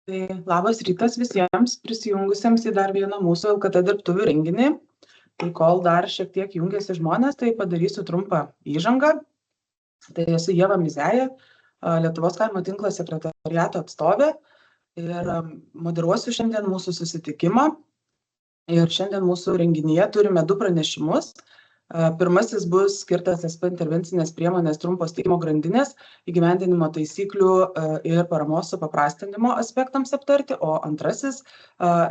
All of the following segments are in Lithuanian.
Tai labas rytas visiems prisijungusiems į dar vieną mūsų LKT dirbtuvių renginį. Tai kol dar šiek tiek jungiasi žmonės, tai padarysiu trumpą įžangą. Tai esu Ieva Mizeja, Lietuvos kaimo tinklo sekretariato atstovė ir moderuosiu šiandien mūsų susitikimą. Ir šiandien mūsų renginyje turime 2 pranešimus. Pirmasis bus skirtas SP intervencinės priemonės trumpos teikimo grandinės įgyvendinimo taisyklių ir paramos supaprastinimo aspektams aptarti, o antrasis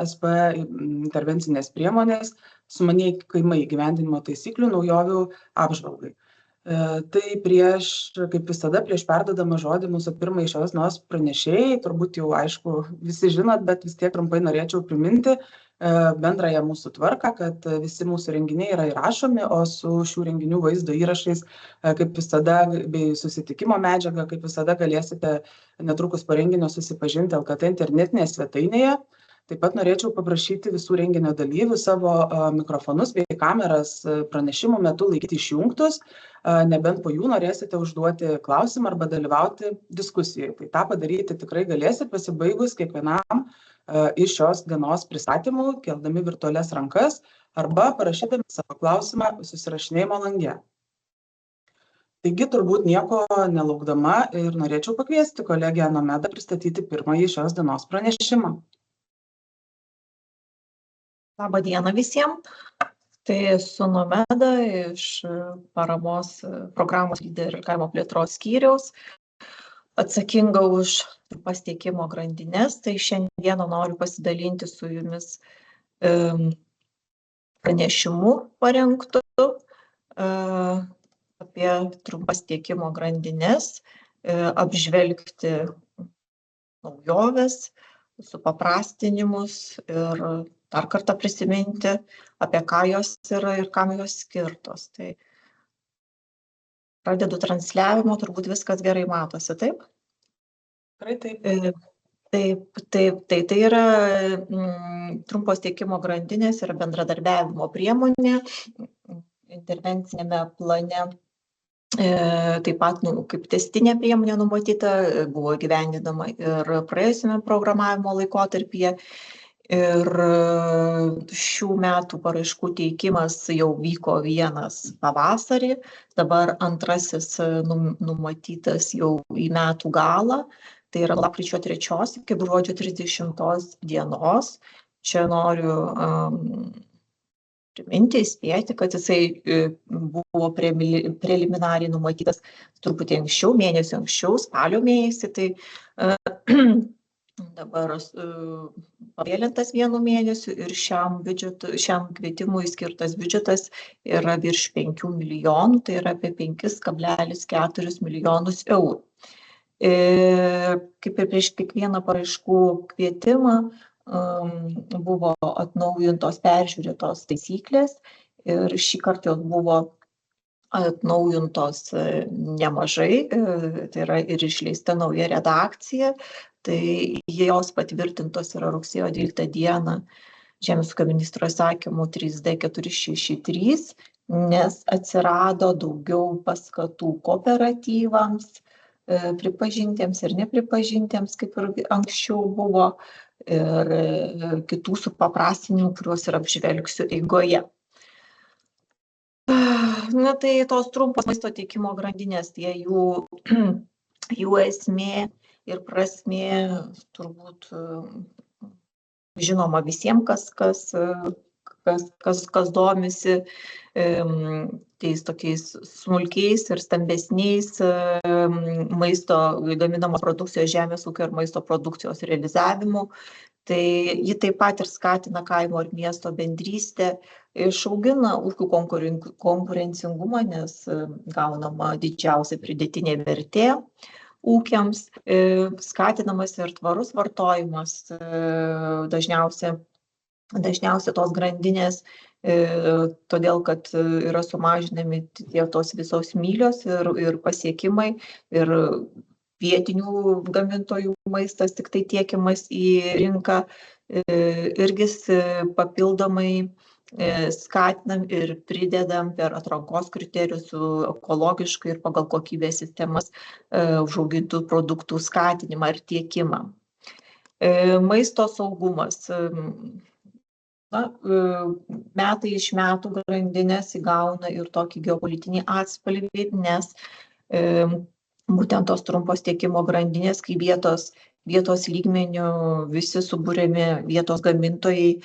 SP intervencinės priemonės sumanieji kaimai įgyvendinimo taisyklių naujovių apžvalgai. Tai kaip visada, prieš perduodama žodį mūsų pirmai šios dienos pranešėjai, turbūt jau aišku visi žinot, bet vis tiek trumpai norėčiau priminti bendrąją mūsų tvarką, kad visi mūsų renginiai yra įrašomi, o su šių renginių vaizdo įrašais, kaip visada, bei susitikimo medžiaga, kaip visada galėsite netrukus po renginio susipažinti LKT internetinėje svetainėje. Taip pat norėčiau paprašyti visų renginio dalyvių savo mikrofonus bei kameras pranešimų metu laikyti išjungtus, nebent po jų norėsite užduoti klausimą arba dalyvauti diskusijoje. Tai tą padaryti tikrai galėsit pasibaigus kiekvienam iš šios dienos pristatymų, keldami virtualias rankas arba parašydami savo klausimą susirašinėjimo lange. Taigi turbūt nieko nelaukdama ir norėčiau pakviesti kolegę Nomedą pristatyti pirmąjį šios dienos pranešimą. Labą dieną visiems. Tai esu Nomeda iš paramos programos lyderių ir kaimo plėtros skyriaus, atsakinga už pasteikimo grandinės. Tai šiandieną noriu pasidalinti su jumis pranešimu parengtu apie trumpas tiekimo grandinės, apžvelgti naujoves, supaprastinimus ir dar kartą prisiminti, apie ką jos yra ir kam jos skirtos. Tai pradedu transliavimo, turbūt viskas gerai matosi, taip? Tikrai taip. Tai yra trumpos tiekimo grandinės ir bendradarbiavimo priemonė intervencinėme plane. Taip pat kaip testinė priemonė numatyta, buvo įgyvendinama ir praėjusiame programavimo laikotarpyje. Ir šių metų paraiškų teikimas jau vyko vienas pavasarį, dabar antrasis numatytas jau į metų galą, tai yra lapkričio 3 iki gruodžio 30 dienos. Čia noriu priminti, įspėti, kad jisai buvo preliminariai numatytas truputį anksčiau, mėnesį anksčiau, spalio mėnesį, tai dabar pavėlintas 1 mėnesiu ir šiam kvietimui skirtas biudžetas yra virš 5 milijonų, tai yra apie 5,4 milijonus eurų. Kaip ir prieš kiekvieną paraiškų kvietimą buvo atnaujintos, peržiūrėtos taisyklės ir šį kartą jos buvo atnaujintos nemažai, tai yra ir išleista nauja redakcija. Tai jos patvirtintos yra rugsėjo 12 dieną Žemės ūkio ministro įsakymu 3D463, nes atsirado daugiau paskatų kooperatyvams, pripažintiems ir nepripažintiems, kaip ir anksčiau buvo, ir kitų supaprastinimų, kuriuos ir apžvelgsiu eigoje. Na tai tos trumpos maisto tiekimo grandinės, tai jų esmė ir prasmė turbūt žinoma visiems, kas domisi tais tokiais smulkiais ir stambesniais maisto gaminamos produkcijos, žemės ūkio ir maisto produkcijos realizavimu. Tai ji taip pat ir skatina kaimo ir miesto bendrystę, išaugina ūkių konkurencingumą, nes gaunama didžiausia pridėtinė vertė ūkiams, skatinamas ir tvarus vartojimas, dažniausiai tos grandinės, todėl kad yra sumažinami tos visos mylios ir pasiekimai ir vietinių gamintojų maistas tik tai tiekiamas į rinką, irgi papildomai skatinam ir pridedam per atrankos kriterijus su ekologiškai ir pagal kokybės sistemas užaugintų produktų skatinimą ir tiekimą. Maisto saugumas. Metai iš metų grandinės įgauna ir tokį geopolitinį atspalvį, nes būtent tos trumpos tiekimo grandinės, kai vietos lygmenių visi subūrėmi vietos gamintojai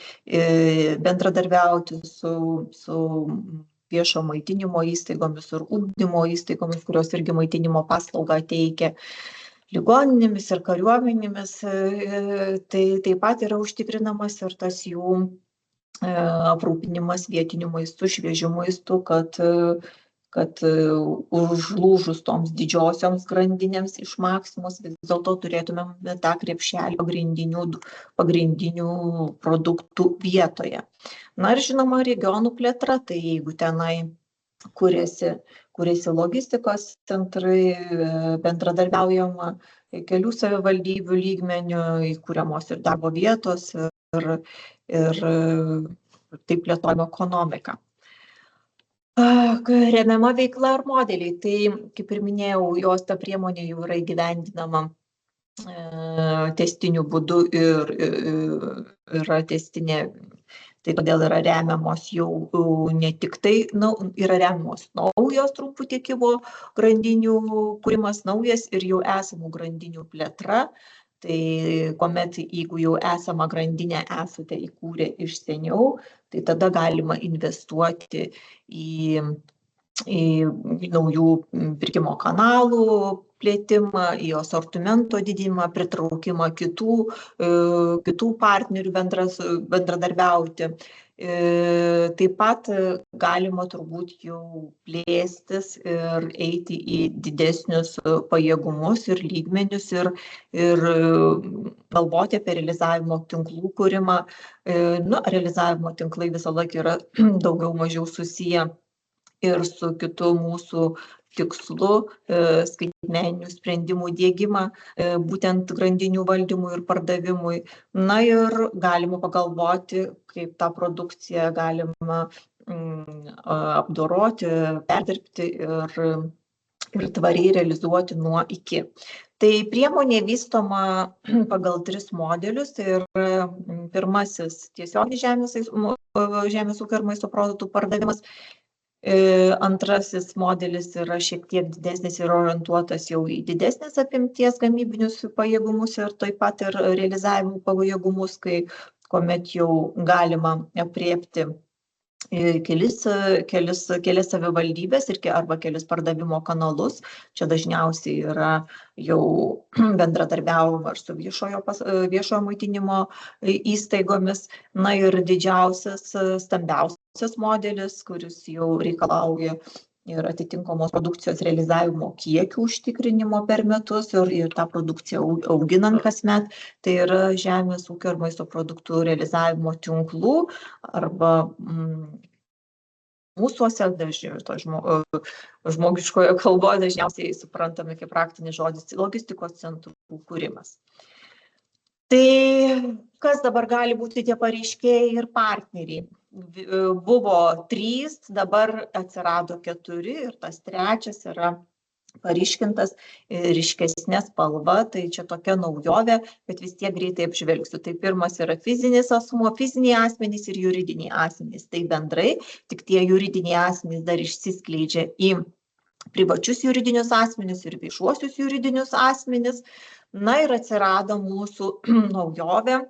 bendradarbiauti su viešo maitinimo įstaigomis ir ugdymo įstaigomis, kurios irgi maitinimo paslaugą teikia, ligoninėmis ir kariuomenėmis, tai taip pat yra užtikrinamas ir tas jų aprūpinimas vietiniu maistu, šviežiu maistu, kad užlūžus toms didžiosioms grandinėms iš Maksimos vis dėlto turėtumėm tą krepšelį pagrindinių produktų vietoje. Na ir žinoma, regionų plėtra, tai jeigu tenai kuriasi logistikos centrai, bendradarbiaujama kelių savivaldybių lygmenių, įkūriamos ir darbo vietos ir taip plėtojama ekonomika. Remiama veikla ar modeliai, tai kaip ir minėjau, jos ta priemonė jau yra įgyvendinama tęstiniu būdu ir yra tęstinė, tai todėl yra remiamos jau ne tik tai, yra remiamos naujos trumpų tiekimo grandinių kūrimas, naujas ir jau esamų grandinių plėtra. Tai kuomet, jeigu jau esamą grandinę esate įkūrę iš seniau, tai tada galima investuoti į naujų pirkimo kanalų plėtimą, į asortimento didinimą, pritraukimą kitų partnerių bendradarbiauti. Taip pat galima turbūt jau plėstis ir eiti į didesnius pajėgumus ir lygmenius ir galvoti apie realizavimo tinklų kūrimą. Realizavimo tinklai visą laiką yra daugiau mažiau susiję ir su kitu mūsų tikslu skaitmeninių sprendimų diegimą būtent grandinių valdymui ir pardavimui. Na ir galima pagalvoti, kaip tą produkciją galima apdoroti, perdirbti ir tvariai realizuoti nuo iki. Tai priemonė vystoma pagal 3 modelius. Tai yra pirmasis tiesioginis žemės ūkio ir maisto produktų pardavimas. Antrasis modelis yra šiek tiek didesnis ir orientuotas jau į didesnės apimties gamybinius pajėgumus ir taip pat ir realizavimo pajėgumus, kuomet jau galima aprėpti kelias savivaldybės arba kelis pardavimo kanalus. Čia dažniausiai yra jau bendradarbiaujama ir su viešojo maitinimo įstaigomis. Na ir didžiausias, stambiausias modelis, kuris jau reikalauja ir atitinkamos produkcijos realizavimo kiekių užtikrinimo per metus ir tą produkciją auginant kasmet, tai yra žemės ūkio ir maisto produktų realizavimo tinklų arba mūsuose, žmogiškoje kalboje dažniausiai suprantame kaip praktinis žodis logistikos centrų kūrimas. Tai kas dabar gali būti tie pareiškėjai ir partneriai? Buvo 3, dabar atsirado 4 ir tas 3 yra paryškintas ryškesnė spalva, tai čia tokia naujovė, bet vis tiek greitai apžvelgsiu. Tai pirmas yra fizinis asmuo, fiziniai asmenys ir juridiniai asmenys. Tai bendrai, tik tie juridiniai asmenys dar išsiskleidžia į privačius juridinius asmenys ir viešuosius juridinius asmenys. Na ir atsirado mūsų naujovė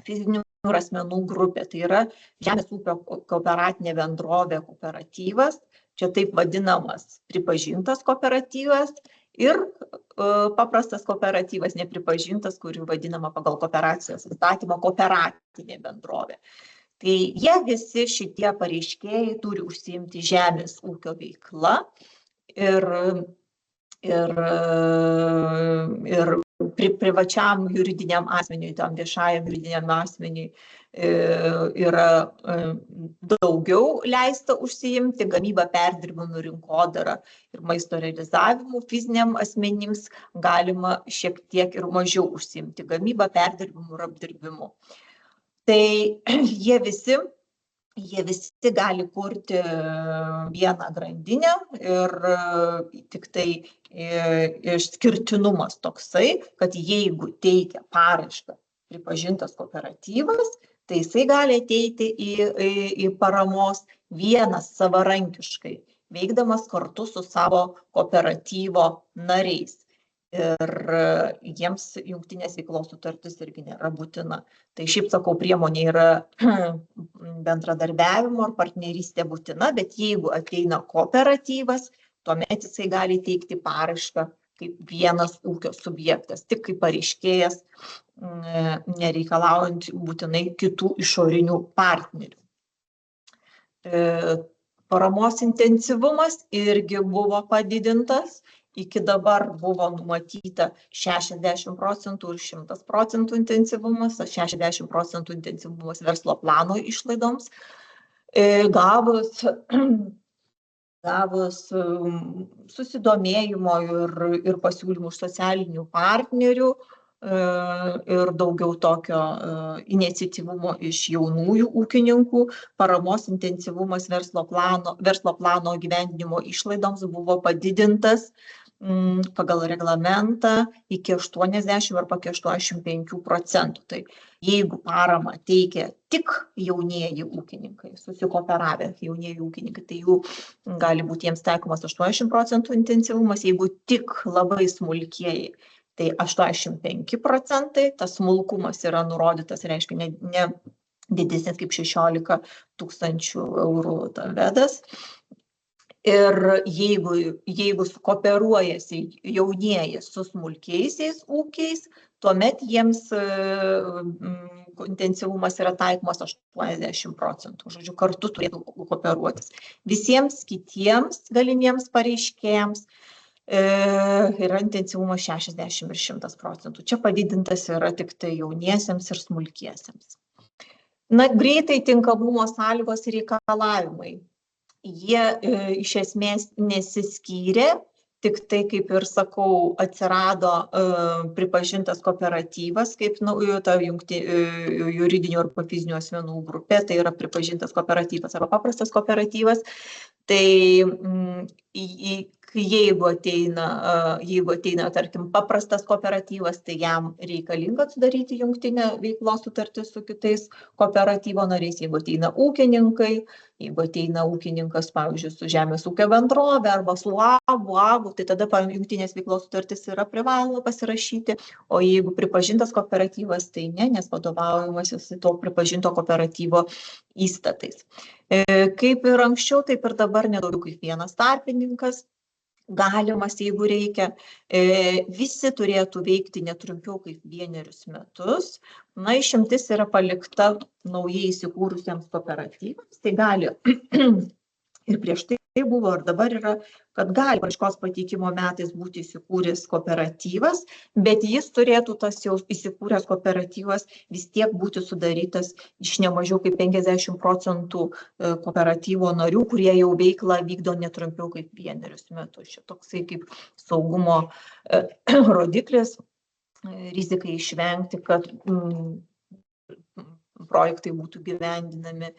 fizinių asmenų grupė. Tai yra žemės ūkio kooperatinė bendrovė kooperatyvas, čia taip vadinamas pripažintas kooperatyvas ir paprastas kooperatyvas nepripažintas, kurį vadinama pagal kooperacijos įstatymą kooperatinė bendrovė. Tai jie visi šitie pareiškėjai turi užsiimti žemės ūkio veikla ir privačiam juridiniam asmeniui, tam viešajam juridiniam asmeniui yra daugiau leista užsiimti gamybą, perdirbimu, rinkodara ir maisto realizavimu. Fiziniam asmenims galima šiek tiek ir mažiau užsiimti gamybą, perdirbimu ir apdirbimu. Tai jie visi gali kurti vieną grandinę ir tik tai išskirtinumas toksai, kad jeigu teikia paraišką pripažintas kooperatyvas, tai jisai gali ateiti į paramos vienas savarankiškai, veikdamas kartu su savo kooperatyvo nariais. Ir jiems jungtinės veiklos sutartis irgi nėra būtina. Tai šiaip sakau, priemonė yra bendradarbiavimo ar partnerystė būtina, bet jeigu ateina kooperatyvas, tuomet jisai gali teikti paraišką kaip vienas ūkio subjektas, tik kaip pareiškėjas, nereikalaujant būtinai kitų išorinių partnerių. Paramos intensyvumas irgi buvo padidintas. Iki dabar buvo numatyta 60% ir 100% intensyvumas, 60% intensyvumas verslo plano išlaidoms. Gavus susidomėjimo ir pasiūlymų iš socialinių partnerių ir daugiau tokio iniciatyvumo iš jaunųjų ūkininkų, paramos intensyvumas verslo plano įgyvendinimo išlaidoms buvo padidintas pagal reglamentą iki 80 arba iki 85%. Tai jeigu paramą teikia tik jaunieji ūkininkai, susikooperavę jaunieji ūkininkai, tai jų gali būti jiems taikomas 80% intensyvumas, jeigu tik labai smulkieji, tai 85%, tas smulkumas yra nurodytas, reiškia ne didesnis kaip 16 000 eurų vedas. Ir jeigu sukooperuojasi jaunieji su smulkiaisiais ūkiais, tuomet jiems intensyvumas yra taikomas 80%. Žodžiu, kartu turėtų kooperuotis. Visiems kitiems galimiems pareiškėjams yra intensyvumas 60 ir 100%. Čia padidintas yra tik tai jauniesiems ir smulkiesiems. Greitai tinkamumo sąlygos ir reikalavimai. Jie iš esmės nesiskyrė, tik tai, kaip ir sakau, atsirado pripažintas kooperatyvas, kaip ta juridinių arba fizinių asmenų grupė, tai yra pripažintas kooperatyvas arba paprastas kooperatyvas. Tai jeigu ateina, tarkim, paprastas kooperatyvas, tai jam reikalinga sudaryti jungtinę veiklos sutartį su kitais kooperatyvo nariais. Jeigu ateina ūkininkai, jeigu ateina ūkininkas, pavyzdžiui, su žemės ūkio bendrove arba su UAB, tai tada jungtinės veiklos sutartis yra privaloma pasirašyti, o jeigu pripažintas kooperatyvas, tai ne, nes vadovaujamasis to pripažinto kooperatyvo įstatais. Kaip ir anksčiau, taip ir dabar nedaugiau kaip vienas tarpininkas galimas, jeigu reikia. Visi turėtų veikti netrumpiau kaip 1 metus. Išimtis yra palikta naujai įsikūrusiems kooperatyvams. Tai gali ir prieš tai buvo, ir dabar yra, kad gali paraiškos pateikimo metais būti įsikūręs kooperatyvas, bet jis turėtų, tas jau įsikūręs kooperatyvas, vis tiek būti sudarytas iš nemažiau kaip 50% kooperatyvo narių, kurie jau veiklą vykdo netrumpiau kaip 1 metus. Šitoksai kaip saugumo rodiklis, rizikai išvengti, kad projektai būtų gyvendinami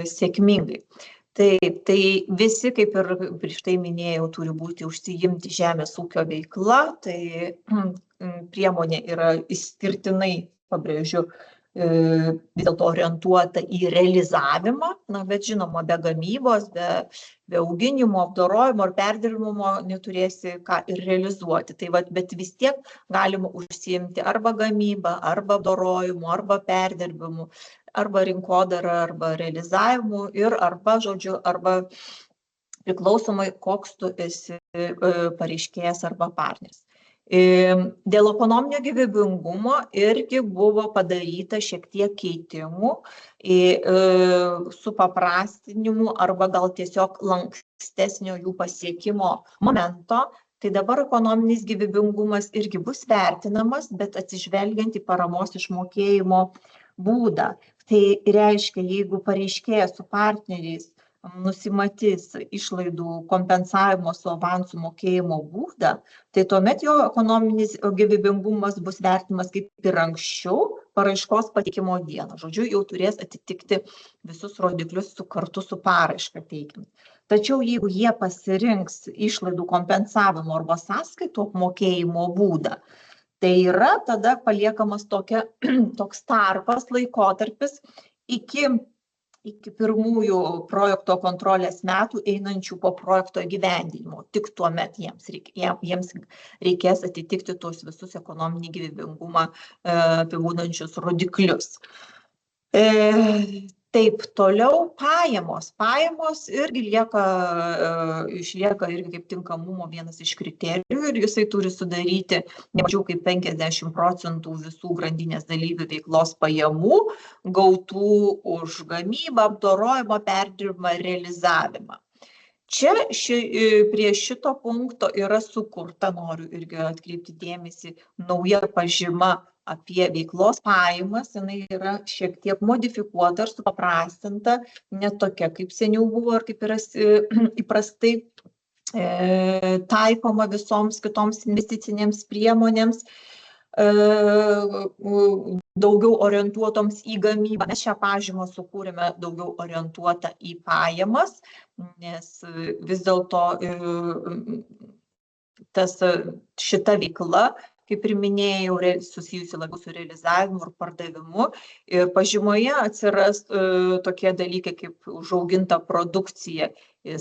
sėkmingai. Taip, tai visi, kaip ir prieš tai minėjau, turi būti užsiimti žemės ūkio veikla, tai priemonė yra išskirtinai, pabrėžiu, vis dėlto orientuota į realizavimą, bet žinoma, be gamybos, be auginimo, apdorojimo ar perdirbimo neturėsi ką ir realizuoti. Tai bet vis tiek galima užsiimti arba gamybą, arba apdorojimu, arba perdirbimu, arba rinkodara, arba realizavimu ir arba priklausomai, koks tu esi pareiškėjas arba partneris. Dėl ekonominio gyvybingumo irgi buvo padaryta šiek tiek keitimų, supaprastinimų arba gal tiesiog lankstesnio jų pasiekimo momento. Tai dabar ekonominis gyvybingumas irgi bus vertinamas, bet atsižvelgiant į paramos išmokėjimo būdą. Tai reiškia, jeigu pareiškėjas su partneriais nusimatys išlaidų kompensavimo su avansų mokėjimo būdą, tai tuomet jo ekonominis gyvybingumas bus vertinamas kaip ir anksčiau paraiškos pateikimo dieną. Žodžiu, jau turės atitikti visus rodiklius kartu su paraiška teikiant. Tačiau jeigu jie pasirinks išlaidų kompensavimo arba sąskaitų apmokėjimo būdą, Tai yra tada paliekamas toks tarpas laikotarpis iki pirmųjų projekto kontrolės metų einančių po projekto įgyvendinimo. Tik tuomet jiems reikės atitikti tuos visus ekonominį gyvybingumą apibūdinančius rodiklius. Taip, toliau pajamos. Pajamos irgi išlieka irgi kaip tinkamumo vienas iš kriterijų ir jisai turi sudaryti ne mažiau kaip 50% visų grandinės dalyvių veiklos pajamų gautų už gamybą, apdorojimą, perdirbimą ir realizavimą. Čia prie šito punkto yra sukurta, noriu irgi atkreipti dėmesį, nauja pažyma apie veiklos pajamas, jinai yra šiek tiek modifikuota ir supaprastinta, ne tokia kaip seniau buvo ir kaip yra įprastai taikoma visoms kitoms investicinėms priemonėms, daugiau orientuotoms į gamybą. Mes šią pažymą sukūrėme daugiau orientuotą į pajamas, nes vis dėlto šita veikla, kaip ir minėjau, susijusi labiau su realizavimu ir pardavimu. Ir pažymoje atsiras tokie dalykai kaip užauginta produkcija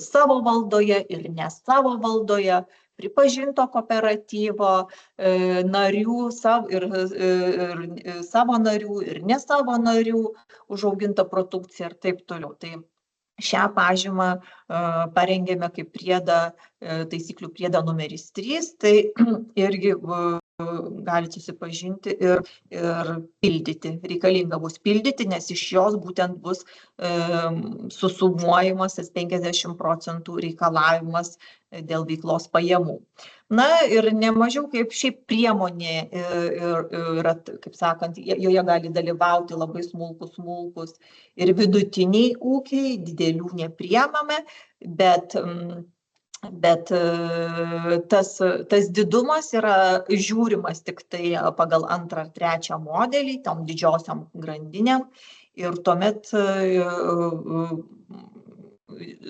savo valdoje ir ne savo valdoje, pripažinto kooperatyvo narių ir savo narių ir ne savo narių užauginta produkcija ir taip toliau. Tai šią pažymą parengėme kaip priedą, taisyklių priedą numeris 3, tai irgi galite susipažinti ir pildyti. Reikalinga bus pildyti, nes iš jos būtent bus susumuojamas 50% reikalavimas dėl veiklos pajamų. Na ir nemažiau kaip šiaip priemonė yra, kaip sakant, joje gali dalyvauti labai smulkus ir vidutiniai ūkiai, didelių nepriemame, bet tas didumas yra žiūrimas tik tai pagal 2 ar 3 modelį, tom didžiosiom grandinėm ir tuomet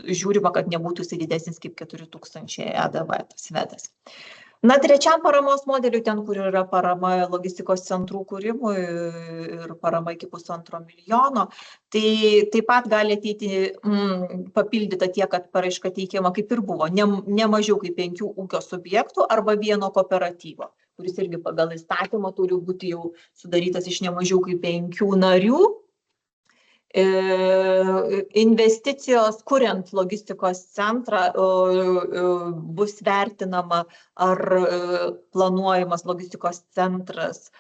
žiūrima, kad nebūtų jisai didesnis kaip 4000 EDV tas vedas. Na, trečiam paramos modeliui, ten, kur yra parama logistikos centrų kūrimui ir parama iki 1,5 milijono, tai taip pat gali ateiti papildyta tiek, kad paraiška teikiama kaip ir buvo, ne mažiau kaip 5 ūkio subjektų arba vieno kooperatyvo, kuris irgi pagal įstatymą turi būti jau sudarytas iš ne mažiau kaip 5 narių. Investicijos kuriant logistikos centrą bus vertinama, ar planuojamas logistikos centras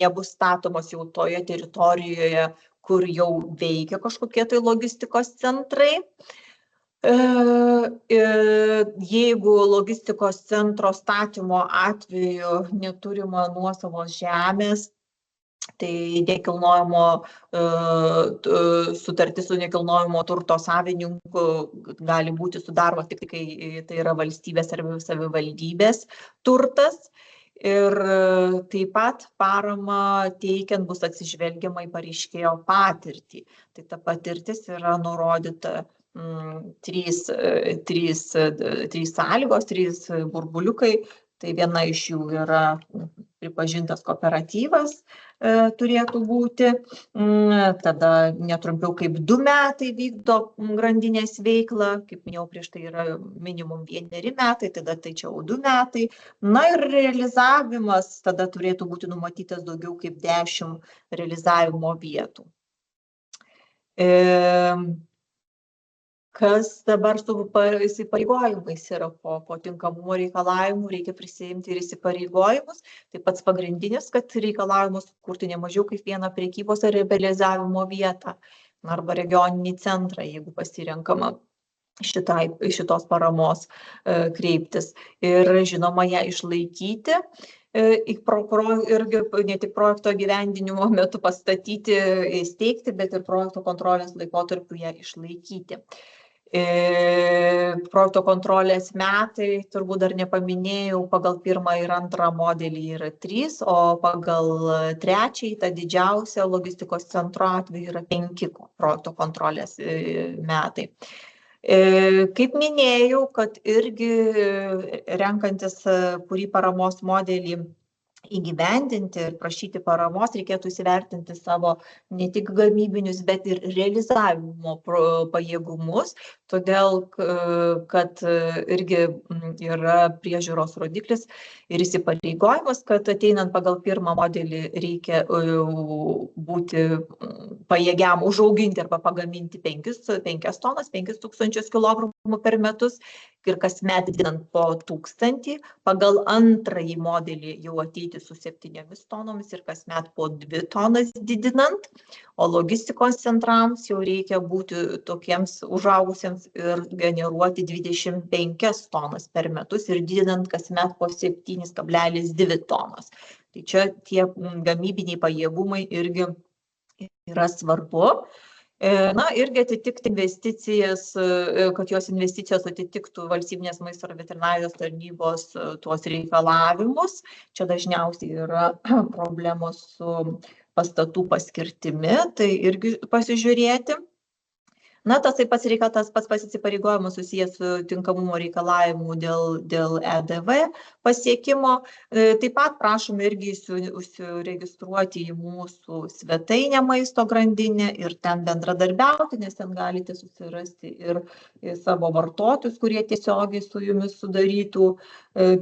nebus statomos jau toje teritorijoje, kur jau veikia kažkokie tai logistikos centrai. Jeigu logistikos centro statymo atveju neturima nuosavos žemės, tai sutartis su nekilnojamo turto savininku gali būti sudaroma tik kai tai yra valstybės ar savivaldybės turtas. Ir taip pat parama teikiant bus atsižvelgiama į pareiškėjo patirtį. Tai ta patirtis yra nurodyta 3 sąlygos, 3 burbuliukai. Tai viena iš jų yra pripažintas kooperatyvas turėtų būti, tada netrumpiau kaip 2 metai vykdo grandinės veiklą, kaip minėjau prieš tai yra minimum 1 metai, tada tai čia jau 2 metai. Na ir realizavimas tada turėtų būti numatytas daugiau kaip 10 realizavimo vietų. Kas dabar su įsipareigojimais yra po tinkamumo reikalavimų, reikia prisiimti ir įsipareigojimus. Tai pats pagrindinis, kad reikalavimus kurti ne mažiau kaip 1 prekybos ar realizavimo vietą arba regioninį centrą, jeigu pasirenkama šitos paramos kreiptis. Ir žinoma, ją išlaikyti. Irgi ne tik projekto gyvendinimo metu pastatyti, įsteigti, bet ir projekto kontrolės laikotarpiu ją išlaikyti. Projekto kontrolės metai, turbūt dar nepaminėjau, pagal 1 ir 2 modelį yra 3, o pagal 3, tą didžiausią logistikos centro atveju yra 5 projekto kontrolės metai. Kaip minėjau, kad irgi renkantis kurį paramos modelį įgyvendinti ir prašyti paramos, reikėtų įsivertinti savo ne tik gamybinius, bet ir realizavimo pajėgumus, todėl kad irgi yra priežiūros rodiklis ir įsipareigojimas, kad ateinant pagal pirmą modelį reikia būti pajėgiam užauginti arba pagaminti 5 tonas, 5000 kg per metus ir kasmet didinant po 1000, pagal antrąjį modelį jau ateiti su 7 tonomis ir kasmet po 2 tonas didinant, o logistikos centrams jau reikia būti tokiems užaugusiems ir generuoti 25 tonas per metus ir didinant kasmet po 7,2 tonos. Tai čia tie gamybiniai pajėgumai irgi yra svarbu. Na, irgi atitikti investicijas, kad jos investicijos atitiktų valstybinės maisto ir veterinarijos tarnybos tuos reikalavimus. Čia dažniausiai yra problemos su pastatų paskirtimi, tai irgi pasižiūrėti. Na, tas pats įsipareigojimas susijęs su tinkamumo reikalavimu dėl EDV pasiekimo. Taip pat prašome irgi užsiregistruoti į mūsų svetainę maisto grandinę ir ten bendradarbiauti, nes ten galite susirasti ir savo vartotojus, kurie tiesiogiai su jumis sudarytų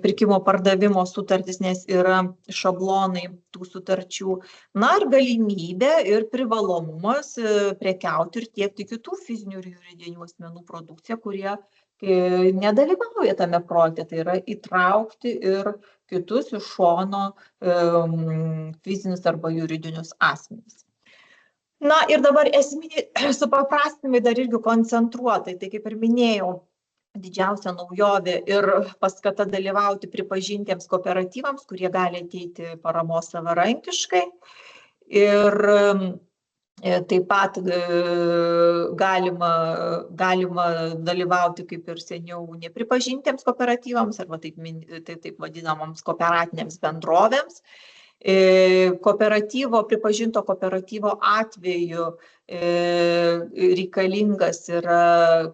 pirkimo pardavimo sutartis, nes yra šablonai tų sutarčių. Na ir galimybė ir privalomumas prekiauti ir tiekti kitų fizinių ir juridinių asmenų produkciją, kurie nedalyvauja tame projekte, tai yra įtraukti ir kitus iš šono fizinius arba juridinius asmenis. Na ir dabar esminiai supaprastinimai dar irgi koncentruotai, tai kaip ir minėjau, didžiausia naujovė ir paskata dalyvauti pripažintiems kooperatyvams, kurie gali ateiti paramos savarankiškai. Ir taip pat galima dalyvauti kaip ir seniau nepripažintiems kooperatyvams arba taip vadinamoms kooperatinėms bendrovėms. Pripažinto kooperatyvo atveju reikalingas yra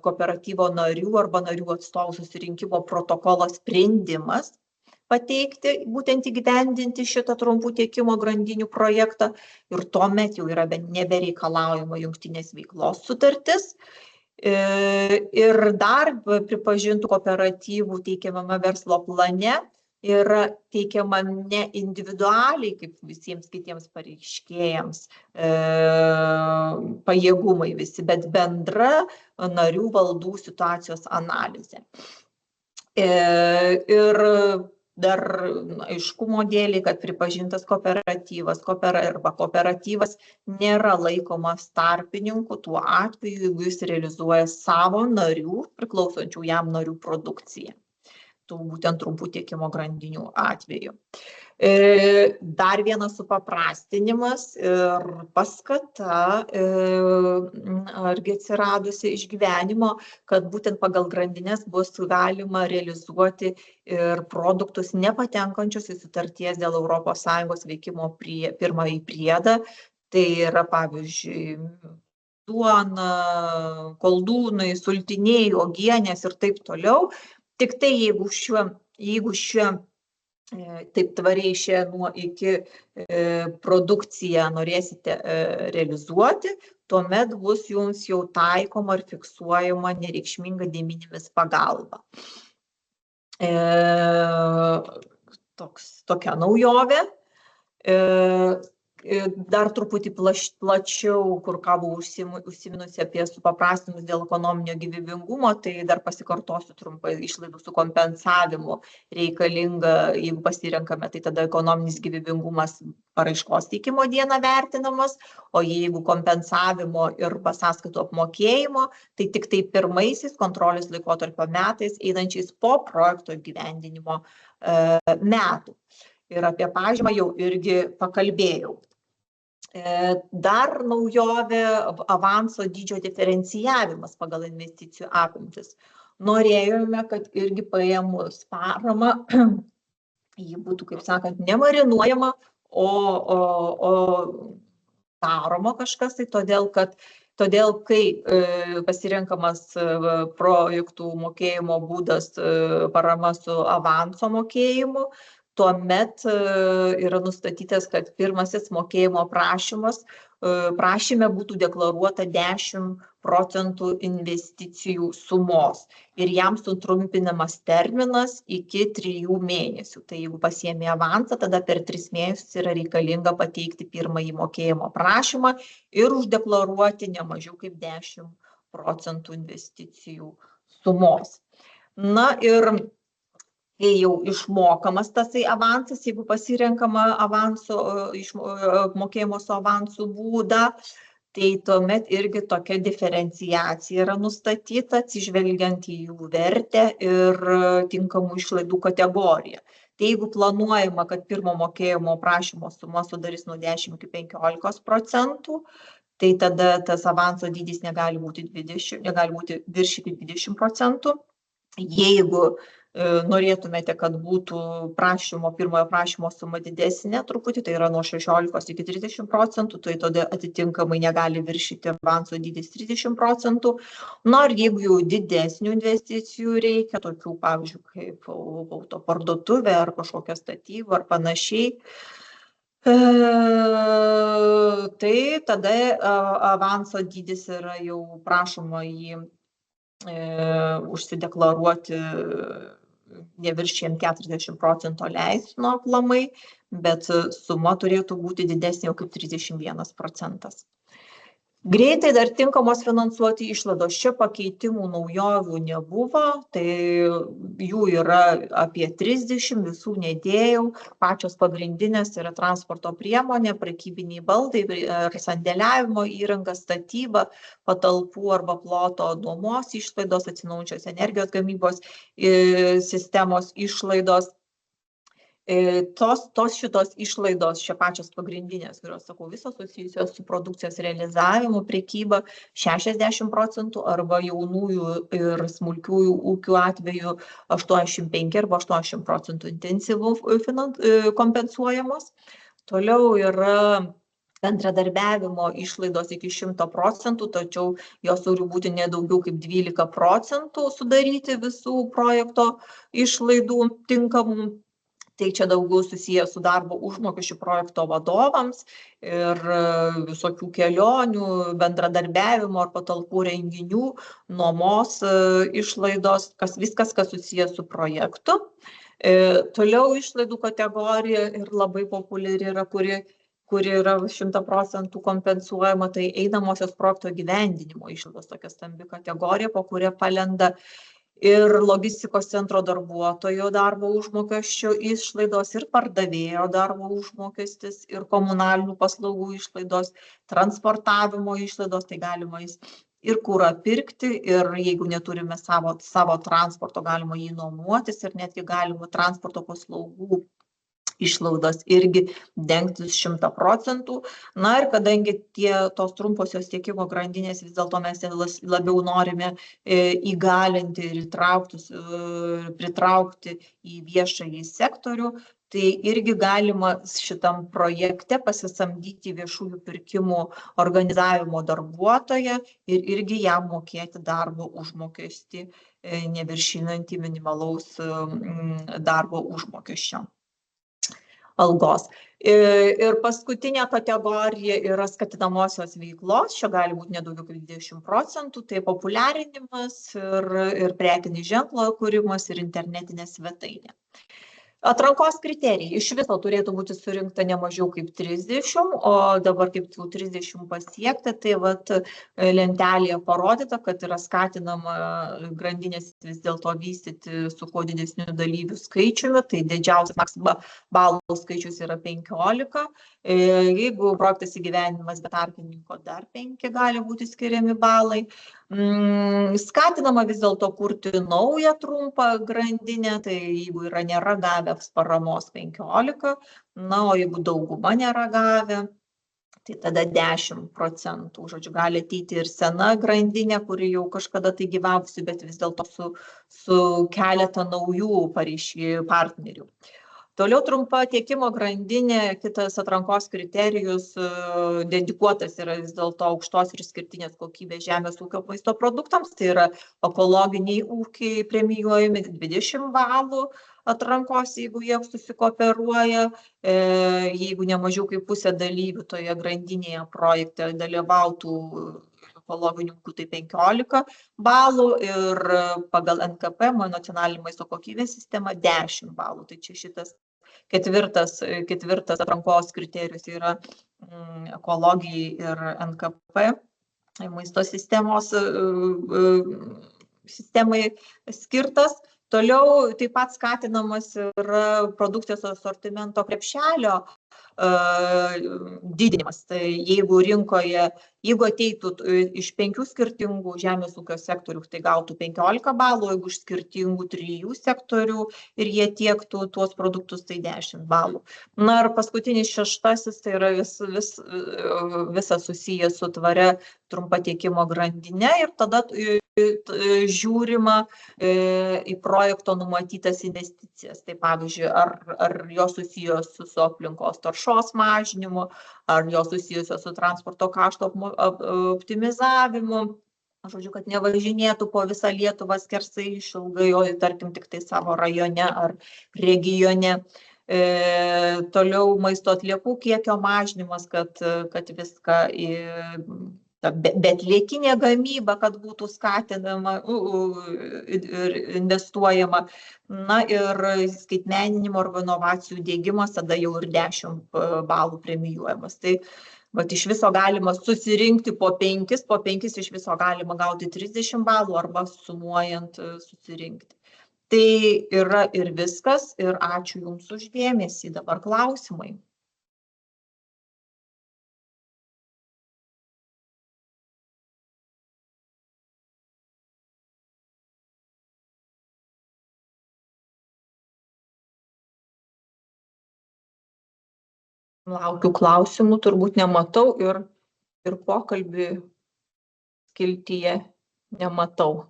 kooperatyvo narių arba narių atstovų susirinkimo protokolo sprendimas pateikti, būtent įgyvendinti šitą trumpų tiekimo grandinių projektą ir tuomet jau yra nebereikalaujama jungtinės veiklos sutartis. Ir dar pripažintų kooperatyvų teikiamame verslo plane yra teikiama ne individualiai, kaip visiems kitiems pareiškėjams pajėgumai visi, bet bendra narių valdų situacijos analizė. Ir dar aiškumo dėlei, kad pripažintas kooperatyvas arba kooperatyvas nėra laikomas tarpininku tuo atveju, jeigu jis realizuoja savo narių, priklausančių jam narių produkciją. Būtent trumpų tiekimo grandinių atveju. Dar vienas supaprastinimas ir paskata argi atsiradusi iš gyvenimo, kad būtent pagal grandines bus galima realizuoti ir produktus nepatenkančius į sutarties dėl ES veikimo pirmąjį priedą. Tai yra pavyzdžiui duona, koldūnai, sultiniai, uogienės ir taip toliau. Tik tai jeigu šiuo taip tvariai šią nuo iki produkciją norėsite realizuoti, tuomet bus jums jau taikoma ir fiksuojama nereikšminga de minimis pagalba. Tokia naujovė. Dar truputį plačiau, kur ką buvau užsiminusi apie supaprastinimus dėl ekonominio gyvybingumo, tai dar pasikartosiu trumpai išlaidų su kompensavimu reikalinga, jeigu pasirenkame, tai tada ekonominis gyvybingumas paraiškos teikimo dieną vertinamas, o jeigu kompensavimo ir sąskaitų apmokėjimo, tai tik tai pirmaisiais kontrolės laikotarpio metais, einančiais po projekto įgyvendinimo metų. Ir apie pažymą jau irgi pakalbėjau. Dar naujovė avanso dydžio diferencijavimas pagal investicijų apimtis. Norėjome, kad irgi paėmus paramą, ji būtų, kaip sakant, nemarinuojama, o daroma kažkas, tai todėl, kad Todėl, kai pasirenkamas projektų mokėjimo būdas parama su avanso mokėjimu, tuomet yra nustatytas, kad pirmasis mokėjimo prašyme būtų deklaruota 10% investicijų sumos ir jam sutrumpinamas terminas iki 3 mėnesių. Tai jeigu pasiėmė avansą, tada per 3 mėnesius yra reikalinga pateikti pirmąjį mokėjimo prašymą ir uždeklaruoti ne mažiau kaip 10% investicijų sumos. Na ir kai jau išmokamas tasai avansas, jeigu pasirenkama mokėjimo su avansu būdą, tai tuomet irgi tokia diferenciacija yra nustatyta, atsižvelgiant į jų vertę ir tinkamų išlaidų kategoriją. Tai jeigu planuojama, kad pirmo mokėjimo prašymo suma sudarys nuo 10 iki 15%, tai tada tas avanso dydis negali būti viršyti 20%. Jeigu norėtumėte, kad būtų pirmojo prašymo suma didesnė truputį, tai yra nuo 16 iki 30%, tai tada atitinkamai negali viršyti avanso dydis 30%. Na ir jeigu jau didesnių investicijų reikia, tokių pavyzdžiui kaip auto parduotuvė ar kažkokia statyba ar panašiai, tai tada avanso dydis yra jau prašoma jį užsideklaruoti neviršijant 40% leistino aplamai, bet suma turėtų būti didesnė jau kaip 31%. Greitai dar tinkamos finansuoti išlaidos. Čia pakeitimų naujovių nebuvo, tai jų yra apie 30, visų nedėjau. Pačios pagrindinės yra transporto priemonė, prekybiniai baldai, sandėliavimo įranga, statyba, patalpų arba ploto nuomos išlaidos, atsinaujinančios energijos gamybos sistemos išlaidos. Tos šitos išlaidos, čia pačios pagrindinės, kurios, sakau, visos susijusios su produkcijos realizavimu, prekyba 60% arba jaunųjų ir smulkiųjų ūkių atveju 85 arba 80% intensyvų kompensuojamos. Toliau yra bendradarbiavimo išlaidos iki 100%, tačiau jos turi būti nedaugiau kaip 12% sudaryti visų projekto išlaidų tinkamų. Tai čia daugiau susiję su darbo užmokesčiu projekto vadovams ir visokių kelionių, bendradarbiavimo ar patalpų renginių, nuomos išlaidos, viskas, kas susiję su projektu. Toliau išlaidų kategorija ir labai populiari yra, kuri yra 100% kompensuojama, tai einamosios projekto įgyvendinimo išlaidos, tokia stambi kategorija, po kuria palenda ir logistikos centro darbuotojo darbo užmokesčio išlaidos, ir pardavėjo darbo užmokestis, ir komunalinių paslaugų išlaidos, transportavimo išlaidos, tai galima ir kurą pirkti, ir jeigu neturime savo transporto, galima jį nuomotis, ir netgi galima transporto paslaugų išlaidos irgi dengtis 100%. Na ir kadangi tos trumposios tiekimo grandinės vis dėlto mes labiau norime įgalinti ir pritraukti į viešąjį sektorių, tai irgi galima šitam projekte pasisamdyti viešųjų pirkimų organizavimo darbuotoją ir irgi jam mokėti darbo užmokestį neviršinantį minimalaus darbo užmokesčio algos. Ir paskutinė kategorija yra skatinamosios veiklos, čia gali būti nedaugiau kaip 20%, tai populiarinimas ir prekinis ženklo kūrimas ir internetinė svetainė. Atrankos kriterijai. Iš viso turėtų būti surinkta ne mažiau kaip 30, o dabar kaip 30 pasiekta, tai lentelėje parodyta, kad yra skatinama grandinės vis dėlto vystyti su kuo didesniu dalyvių skaičiumi, tai didžiausias balų skaičius yra 15. Jeigu projektas įgyvendinimas be tarpininko, dar 5 gali būti skiriami balai. Skatinama vis dėlto kurti naują trumpą grandinę, tai jeigu nėra gavę paramos 15, na, o jeigu dauguma nėra gavę, tai tada 10%. Žodžiu, gali ateiti ir sena grandinė, kuri jau kažkada tai gyvavusi, bet vis dėlto su keletą naujų partnerių. Toliau trumpa tiekimo grandinė, kitas atrankos kriterijus dedikuotas yra vis dėlto aukštos ir išskirtinės kokybės žemės ūkio maisto produktams, tai yra ekologiniai ūkiai premijuojami 20 balų atrankos, jeigu jie susikooperuoja, jeigu ne mažiau kaip pusė dalyvių toje grandinėje projekte dalyvautų ekologinių ūkių, tai 15 balų ir pagal NKP, nacionalinį maisto kokybės sistemą, 10 balų. Tai čia šitas ketvirtas atrankos kriterijus yra ekologijai ir NKP maisto sistemai skirtas. Toliau taip pat skatinamas yra produkcijos asortimento krepšelio didinimas. Tai jeigu rinkoje, jeigu ateitų iš 5 skirtingų žemės ūkio sektorių, tai gautų 15 balų, jeigu iš skirtingų 3 sektorių ir jie tiektų tuos produktus, tai 10 balų. Na ir paskutinis 6, tai yra visas susijęs su tvaria trumpa tiekimo grandinė ir tada žiūrima į projekto numatytas investicijas. Tai pavyzdžiui, ar jos susijusios su aplinkos taršos mažinimu, ar jos susijusios su transporto kašto optimizavimu. Žodžiu, kad nevažinėtų po visą Lietuvą skersai išilgai, o tarkim tik tai savo rajone ar regione. Toliau maisto atliekų kiekio mažinimas, kad viską bet liekinė gamyba, kad būtų skatinama ir investuojama. Na ir skaitmeninimo arba inovacijų diegimas, tada jau ir 10 balų premijuojamas. Tai iš viso galima susirinkti po 5 iš viso galima gauti 30 balų arba sumuojant susirinkti. Tai yra ir viskas ir ačiū Jums už dėmesį. Dabar klausimai. Laukiu klausimų, turbūt nematau ir pokalbį skiltyje nematau.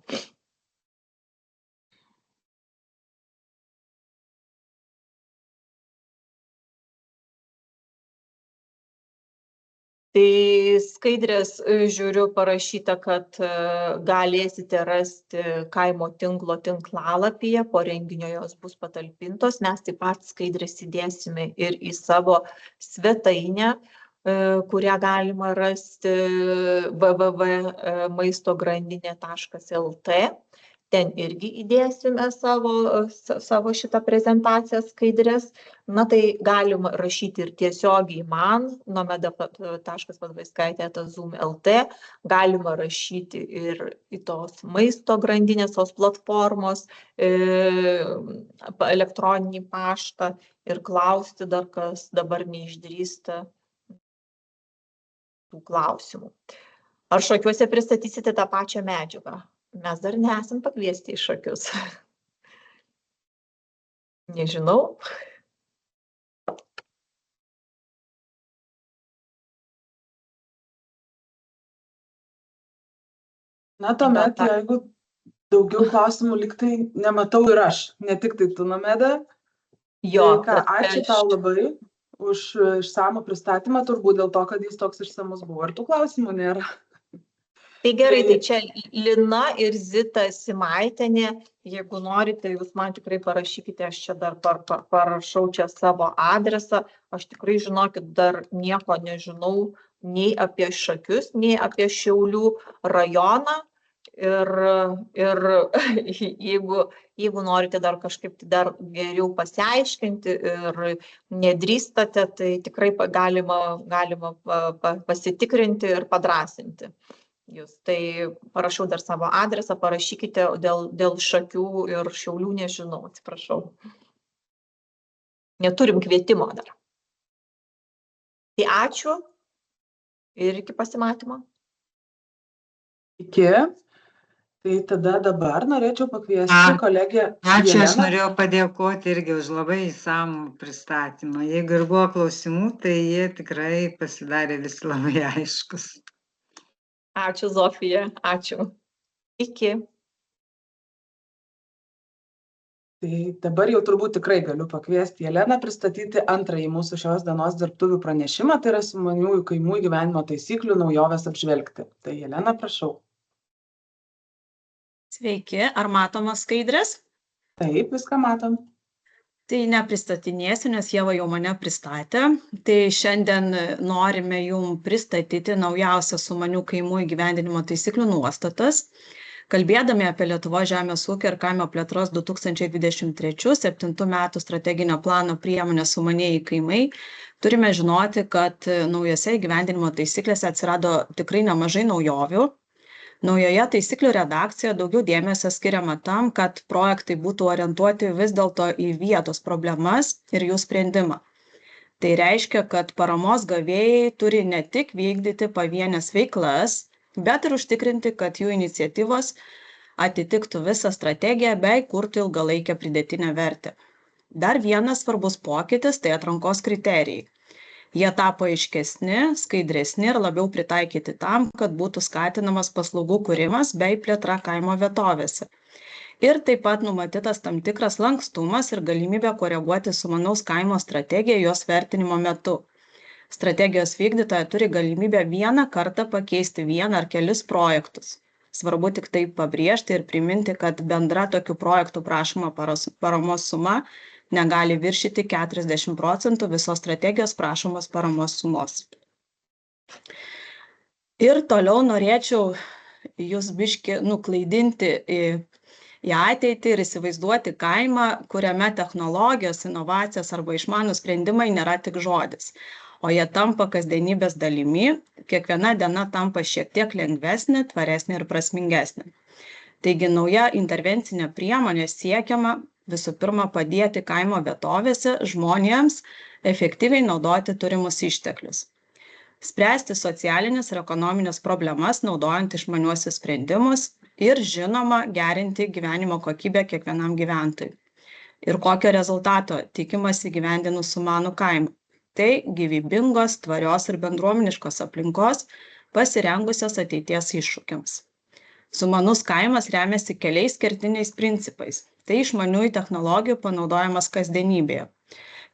Tai skaidrės žiūriu parašyta, kad galėsite rasti kaimo tinklo tinklalapyje, po renginio jos bus patalpintos. Mes taip pat skaidrės įdėsime ir į savo svetainę, kurią galima rasti www.maistograndinė.lt. Ten irgi įdėsime savo šitą prezentaciją skaidrės. Na tai galima rašyti ir tiesiogiai man, nomeda.vadvaiskaitė@zoom.lt, galima rašyti ir į tos maisto grandinės, tos platformos, elektroninį paštą ir klausti dar, kas dabar neišdrįsta tų klausimų. Ar šakiuose pristatysite tą pačią medžiagą? Mes dar nesam pakviesti į šakius. Nežinau. Na, tuomet, jeigu daugiau klausimų liktai nematau ir aš, ne tik tai tu, Nomeda. Tai ačiū tau labai už išsamų pristatymą, turbūt dėl to, kad jis toks išsamus buvo ir tų klausimų nėra. Tai gerai, tai čia Lina ir Zita Simaitienė, jeigu norite, jūs man tikrai parašykite, aš čia dar parašau čia savo adresą, aš tikrai žinokit, dar nieko nežinau nei apie Šakius, nei apie Šiaulių rajoną ir jeigu norite dar kažkaip dar geriau pasiaiškinti ir nedrįstate, tai tikrai galima pasitikrinti ir padrąsinti jūs. Tai parašau dar savo adresą, parašykite, dėl Šakių ir Šiaulių nežinau, atsiprašau. Neturim kvietimo dar. Tai ačiū ir iki pasimatymo. Iki. Tai tada dabar norėčiau pakviesti kolegę Jeleną. Ačiū, aš norėjau padėkoti irgi už labai įsamų pristatymą. Jeigu ir buvo klausimų, tai jie tikrai pasidarė visi labai aiškus. Ačiū, Zofija. Ačiū. Iki. Tai dabar jau turbūt tikrai galiu pakviesti Jeleną pristatyti antrąjį mūsų šios dienos dirbtuvių pranešimą, tai yra sumaniųjų kaimų įgyvendinimo taisyklių naujoves apžvelgti. Tai Jelena, prašau. Sveiki, ar matomos skaidrės? Taip, viską matom. Tai nepristatinėsiu, nes Ieva jau mane pristatė. Tai šiandien norime jums pristatyti naujausias sumanių kaimų įgyvendinimo taisyklių nuostatas. Kalbėdami apie Lietuvos žemės ūkio ir kaimo plėtros 2023-2027 metų strateginio plano priemonę sumanieji kaimai, turime žinoti, kad naujose įgyvendinimo taisyklėse atsirado tikrai nemažai naujovių. Naujoje taisyklių redakcijoje daugiau dėmesio skiriama tam, kad projektai būtų orientuoti vis dėlto į vietos problemas ir jų sprendimą. Tai reiškia, kad paramos gavėjai turi ne tik vykdyti pavienės veiklas, bet ir užtikrinti, kad jų iniciatyvos atitiktų visą strategiją bei kurtų ilgalaikę pridėtinę vertę. Dar vienas svarbus pokytis – tai atrankos kriterijai. Jie tapo aiškesni, skaidresni ir labiau pritaikyti tam, kad būtų skatinamas paslaugų kūrimas bei plėtra kaimo vietovėse. Ir taip pat numatytas tam tikras lankstumas ir galimybė koreguoti sumanaus kaimo strategiją jos vertinimo metu. Strategijos vykdytoja turi galimybę vieną kartą pakeisti vieną ar kelis projektus. Svarbu tik tai pabrėžti ir priminti, kad bendra tokių projektų prašoma paramos suma negali viršyti 40% visos strategijos prašomos paramos sumos. Ir toliau norėčiau jūs biškį nuklaidinti į ateitį ir įsivaizduoti kaimą, kuriame technologijos, inovacijos arba išmanūs sprendimai nėra tik žodis, o jie tampa kasdienybės dalimi, kiekviena diena tampa šiek tiek lengvesnė, tvaresnė ir prasmingesnė. Taigi nauja intervencinė priemonė siekiama visų pirma padėti kaimo vietovėse žmonėms efektyviai naudoti turimus išteklius. Spręsti socialinės ir ekonominės problemas naudojant išmaniuosius sprendimus ir žinoma gerinti gyvenimo kokybę kiekvienam gyventojui. Ir kokio rezultato tikimasi įgyvendinus sumanų kaimą. Tai gyvybingos, tvarios ir bendruomeniškos aplinkos, pasirengusios ateities iššūkiams. Sumanus kaimas remiasi keliais kertiniais principais. Tai išmaniųjų technologijų panaudojimas kasdienybėje,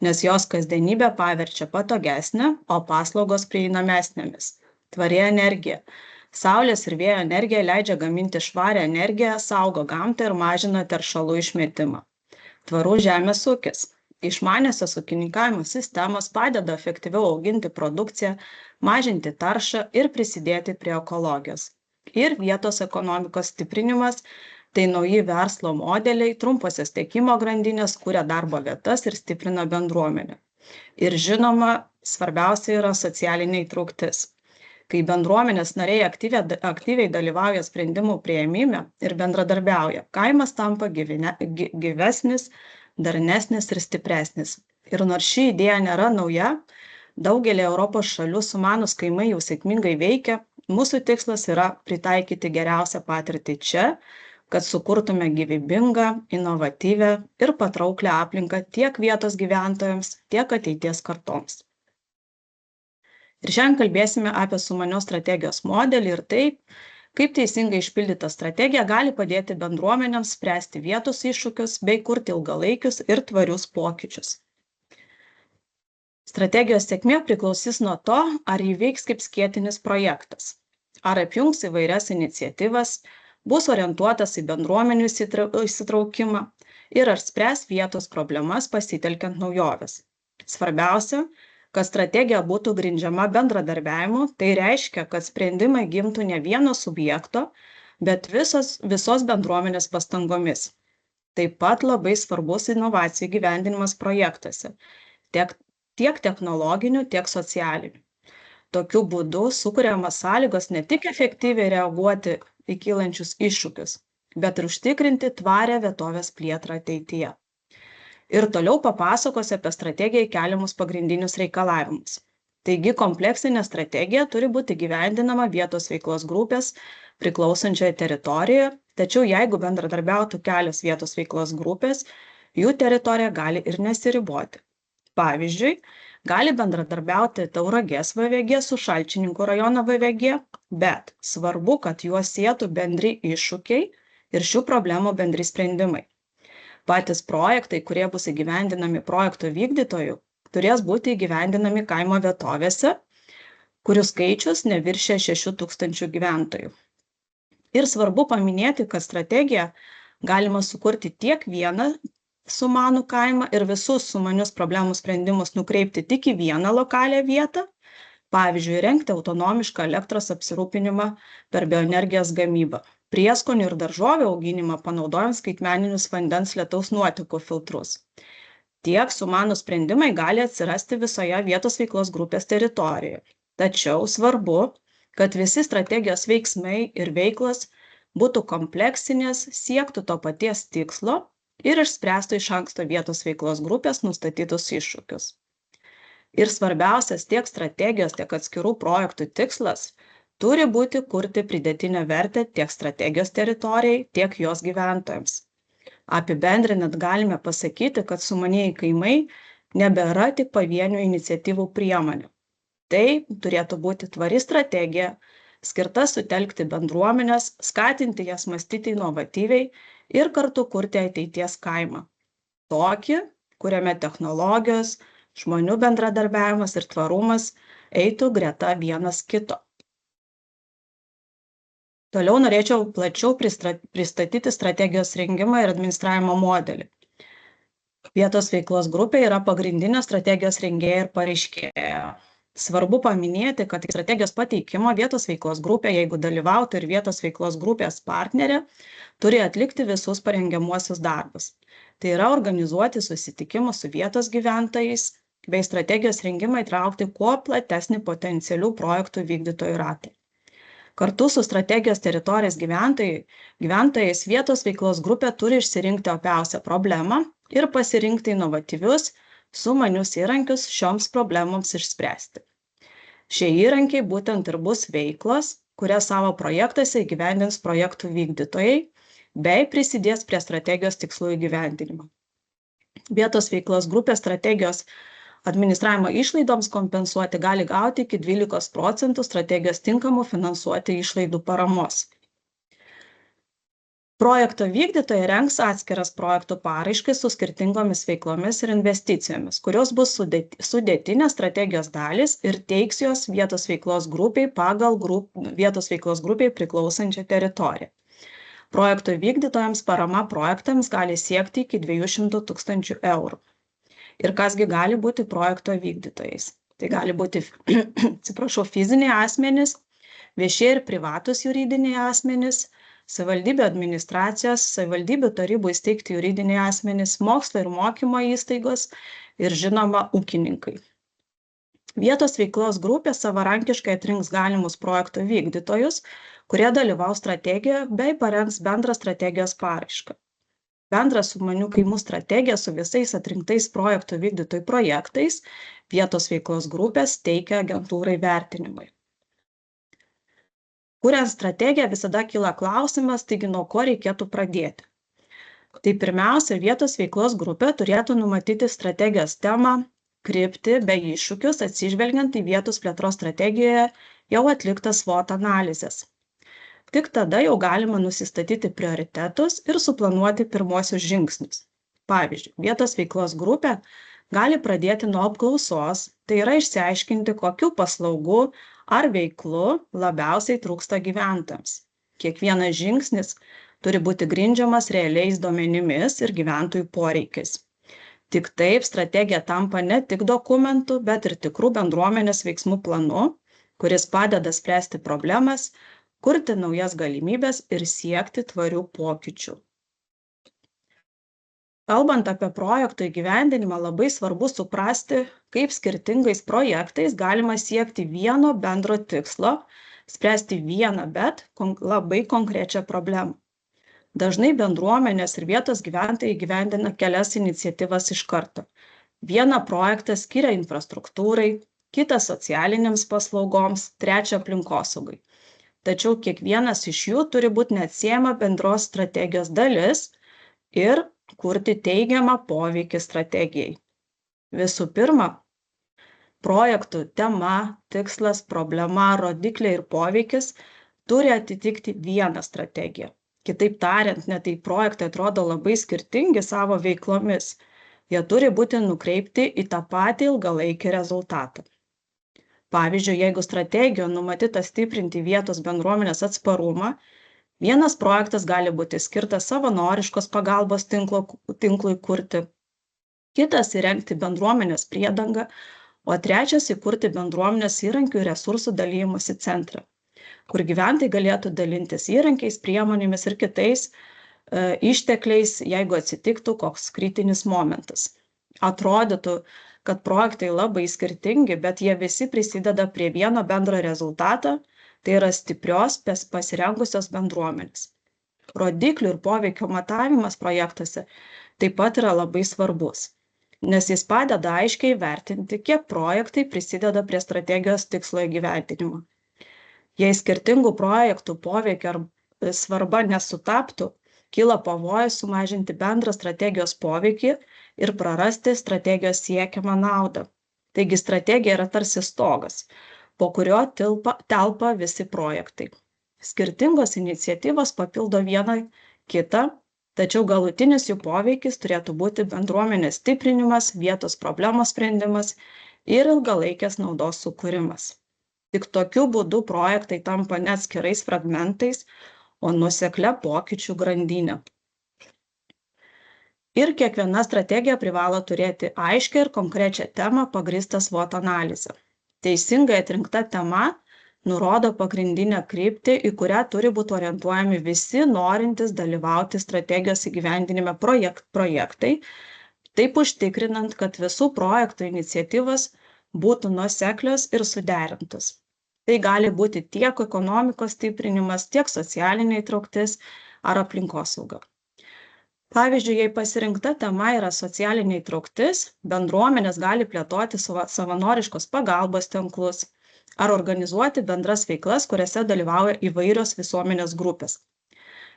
nes jos kasdienybę paverčia patogesnę, o paslaugos prieinamesnėmis. Tvari energija. Saulės ir vėjo energija leidžia gaminti švarią energiją, saugo gamtą ir mažina teršalų išmetimą. Tvarus žemės ūkis. Išmaniosios ūkininkavimo sistemos padeda efektyviau auginti produkciją, mažinti taršą ir prisidėti prie ekologijos. Ir vietos ekonomikos stiprinimas – tai nauji verslo modeliai, trumposios tiekimo grandinės, kuria darbo vietas ir stiprina bendruomenę. Ir žinoma, svarbiausia yra socialinė įtrauktis. Kai bendruomenės nariai aktyviai dalyvauja sprendimų priėmime ir bendradarbiauja, kaimas tampa gyvesnis, darnesnis ir stipresnis. Ir nors ši idėja nėra nauja, daugelį Europos šalių sumanūs kaimai jau sėkmingai veikia, mūsų tikslas yra pritaikyti geriausią patirtį čia, kad sukurtume gyvybingą, inovatyvią ir patrauklią aplinką tiek vietos gyventojams, tiek ateities kartoms. Ir šiandien kalbėsime apie sumanios strategijos modelį ir tai, kaip teisingai išpildyta strategija gali padėti bendruomenėms spręsti vietos iššūkius bei kurti ilgalaikius ir tvarius pokyčius. Strategijos sėkmė priklausys nuo to, ar ji veiks kaip skėtinis projektas, ar apjungs įvairias iniciatyvas, bus orientuotas į bendruomenių įsitraukimą ir ar spręs vietos problemas pasitelkiant naujoves. Svarbiausia, kad strategija būtų grindžiama bendradarbiavimu, tai reiškia, kad sprendimai gimtų ne vieno subjekto, bet visos bendruomenės pastangomis. Taip pat labai svarbus inovacijų įgyvendinimas projektuose, tiek technologinių, tiek socialinių. Tokiu būdu sukuriamas sąlygos ne tik efektyviai reaguoti į kylančius iššūkius, bet ir užtikrinti tvarią vietovės plėtrą ateityje. Ir toliau papasakosiu apie strategijai keliamus pagrindinius reikalavimus. Taigi kompleksinė strategija turi būti įgyvendinama vietos veiklos grupės priklausančioje teritorijoje, tačiau jeigu bendradarbiautų kelios vietos veiklos grupės, jų teritorija gali ir nesiriboti. Pavyzdžiui, gali bendradarbiauti Tauragės VVG su Šalčininkų rajono VVG, bet svarbu, kad juos sietų bendri iššūkiai ir šių problemų bendri sprendimai. Patys projektai, kurie bus įgyvendinami projekto vykdytojų, turės būti įgyvendinami kaimo vietovėse, kurių skaičius neviršia 6000 gyventojų. Ir svarbu paminėti, kad strategiją galima sukurti tiek vieną sumanų kaimą ir visus sumanius problemų sprendimus nukreipti tik į vieną lokalią vietą, pavyzdžiui, rengti autonomišką elektros apsirūpinimą per bioenergijos gamybą, prieskonių ir daržovių auginimą panaudojant skaitmeninius vandens lietaus nuotekų filtrus. Tiek sumanūs sprendimai gali atsirasti visoje vietos veiklos grupės teritorijoje. Tačiau svarbu, kad visi strategijos veiksmai ir veiklos būtų kompleksinės, siektų to paties tikslo ir išspręstų iš anksto vietos veiklos grupės nustatytus iššūkius. Ir svarbiausias tiek strategijos, tiek atskirų projektų tikslas turi būti kurti pridėtinę vertę tiek strategijos teritorijai, tiek jos gyventojams. Apibendrinant galime pasakyti, kad sumanieji kaimai nebėra tik pavienių iniciatyvų priemonė. Tai turėtų būti tvari strategija, skirta sutelkti bendruomenės, skatinti jas mąstyti inovatyviai ir kartu kurti ateities kaimą. Tokį, kuriame technologijos, žmonių bendradarbiavimas ir tvarumas eitų greta vienas kito. Toliau norėčiau plačiau pristatyti strategijos rengimą ir administravimo modelį. Vietos veiklos grupė yra pagrindinė strategijos rengėja ir pareiškėja. Svarbu paminėti, kad strategijos pateikimo vietos veiklos grupė, jeigu dalyvautų ir vietos veiklos grupės partnerė, turi atlikti visus parengiamuosius darbus. Tai yra organizuoti susitikimus su vietos gyventojais, bei strategijos rengimą įtraukti kuo platesnį potencialių projektų vykdytojų ratą. Kartu su strategijos teritorijos gyventojais vietos veiklos grupė turi išsirinkti opiausią problemą ir pasirinkti inovatyvius, sumanius įrankius šioms problemoms išspręsti. Šie įrankiai būtent ir bus veiklos, kurias savo projektuose įgyvendins projektų vykdytojai, bei prisidės prie strategijos tikslų įgyvendinimo. Vietos veiklos grupės strategijos administravimo išlaidoms kompensuoti gali gauti iki 12% strategijos tinkamų finansuoti išlaidų paramos. Projekto vykdytojai rengs atskiras projektų paraiškas su skirtingomis veiklomis ir investicijomis, kurios bus sudėtinės strategijos dalys ir teiks jos vietos veiklos grupiai pagal vietos veiklos grupiai priklausančią teritoriją. Projekto vykdytojams parama projektams gali siekti iki 200 000 eurų. Ir kasgi gali būti projekto vykdytojais? Tai gali būti, fiziniai asmenys, viešieji ir privatūs juridiniai asmenys, savivaldybių administracijos, savivaldybių tarybų įsteigti juridiniai asmenys, mokslo ir mokymo įstaigos ir žinoma ūkininkai. Vietos veiklos grupė savarankiškai atrinks galimus projekto vykdytojus, kurie dalyvaus strategijoje bei parengs bendrą strategijos paraišką. Bendrą sumanių kaimų strategiją su visais atrinktais projektų vykdytojų projektais vietos veiklos grupės teikia agentūrai vertinimui. Kuriant strategiją visada kyla klausimas, taigi nuo ko reikėtų pradėti. Tai pirmiausia, vietos veiklos grupė turėtų numatyti strategijos temą, kryptį bei iššūkius atsižvelgiant į vietos plėtros strategijoje jau atliktas SWOT analizės. Tik tada jau galima nusistatyti prioritetus ir suplanuoti pirmuosius žingsnius. Pavyzdžiui, vietos veiklos grupė gali pradėti nuo apklausos, tai yra išsiaiškinti, kokių paslaugų ar veiklų labiausiai trūksta gyventojams. Kiekvienas žingsnis turi būti grindžiamas realiais duomenimis ir gyventojų poreikiais. Tik taip strategija tampa ne tik dokumentu, bet ir tikrų bendruomenės veiksmų planu, kuris padeda spręsti problemas, kurti naujas galimybes ir siekti tvarių pokyčių. Kalbant apie projektų įgyvendinimą, labai svarbu suprasti, kaip skirtingais projektais galima siekti vieno bendro tikslo, spręsti vieną, bet labai konkrečią problemą. Dažnai bendruomenės ir vietos gyventojai įgyvendina kelias iniciatyvas iš karto. Vieną projektą skiria infrastruktūrai, kitą socialinėms paslaugoms, trečią aplinkosaugai. Tačiau kiekvienas iš jų turi būti neatsiejama bendros strategijos dalis ir kurti teigiamą poveikį strategijai. Visų pirma, projektų tema, tikslas, problema, rodikliai ir poveikis turi atitikti vieną strategiją. Kitaip tariant, net jei projektai atrodo labai skirtingi savo veiklomis, jie turi būti nukreipti į tą patį ilgalaikį rezultatą. Pavyzdžiui, jeigu strategijoje numatyta stiprinti vietos bendruomenės atsparumą, vienas projektas gali būti skirtas savanoriškos pagalbos tinklui kurti, kitas įrengti bendruomenės priedangą, o trečias įkurti bendruomenės įrankių ir resursų dalymosi centrą, kur gyventojai galėtų dalintis įrankiais, priemonėmis ir kitais ištekliais, jeigu atsitiktų koks kritinis momentas. Atrodytų, kad projektai labai skirtingi, bet jie visi prisideda prie vieno bendro rezultato, tai yra stiprios, pasirengusios bendruomenės. Rodiklių ir poveikio matavimas projektuose taip pat yra labai svarbus, nes jis padeda aiškiai vertinti, kiek projektai prisideda prie strategijos tikslo įgyvendinimo. Jei skirtingų projektų poveikio ar svarba nesutaptų, kyla pavojus sumažinti bendrą strategijos poveikį ir prarasti strategijos siekiamą naudą. Taigi strategija yra tarsi stogas, po kurio telpa visi projektai. Skirtingos iniciatyvos papildo vieną kitą, tačiau galutinis jų poveikis turėtų būti bendruomenės stiprinimas, vietos problemos sprendimas ir ilgalaikės naudos sukūrimas. Tik tokiu būdu projektai tampa ne atskirais fragmentais, o nuoseklia pokyčių grandinė. Ir kiekviena strategija privalo turėti aiškią ir konkrečią temą pagrįstą SWOT analizę. Teisingai atrinkta tema nurodo pagrindinę kryptį, į kurią turi būti orientuojami visi norintys dalyvauti strategijos įgyvendinime projektai, taip užtikrinant, kad visų projektų iniciatyvos būtų nuoseklios ir suderintos. Tai gali būti tiek ekonomikos stiprinimas, tiek socialinė įtrauktis ar aplinkosauga. Pavyzdžiui, jei pasirinkta tema yra socialinė įtrauktis, bendruomenės gali plėtoti savanoriškos pagalbos tinklus ar organizuoti bendras veiklas, kuriuose dalyvauja įvairios visuomenės grupės.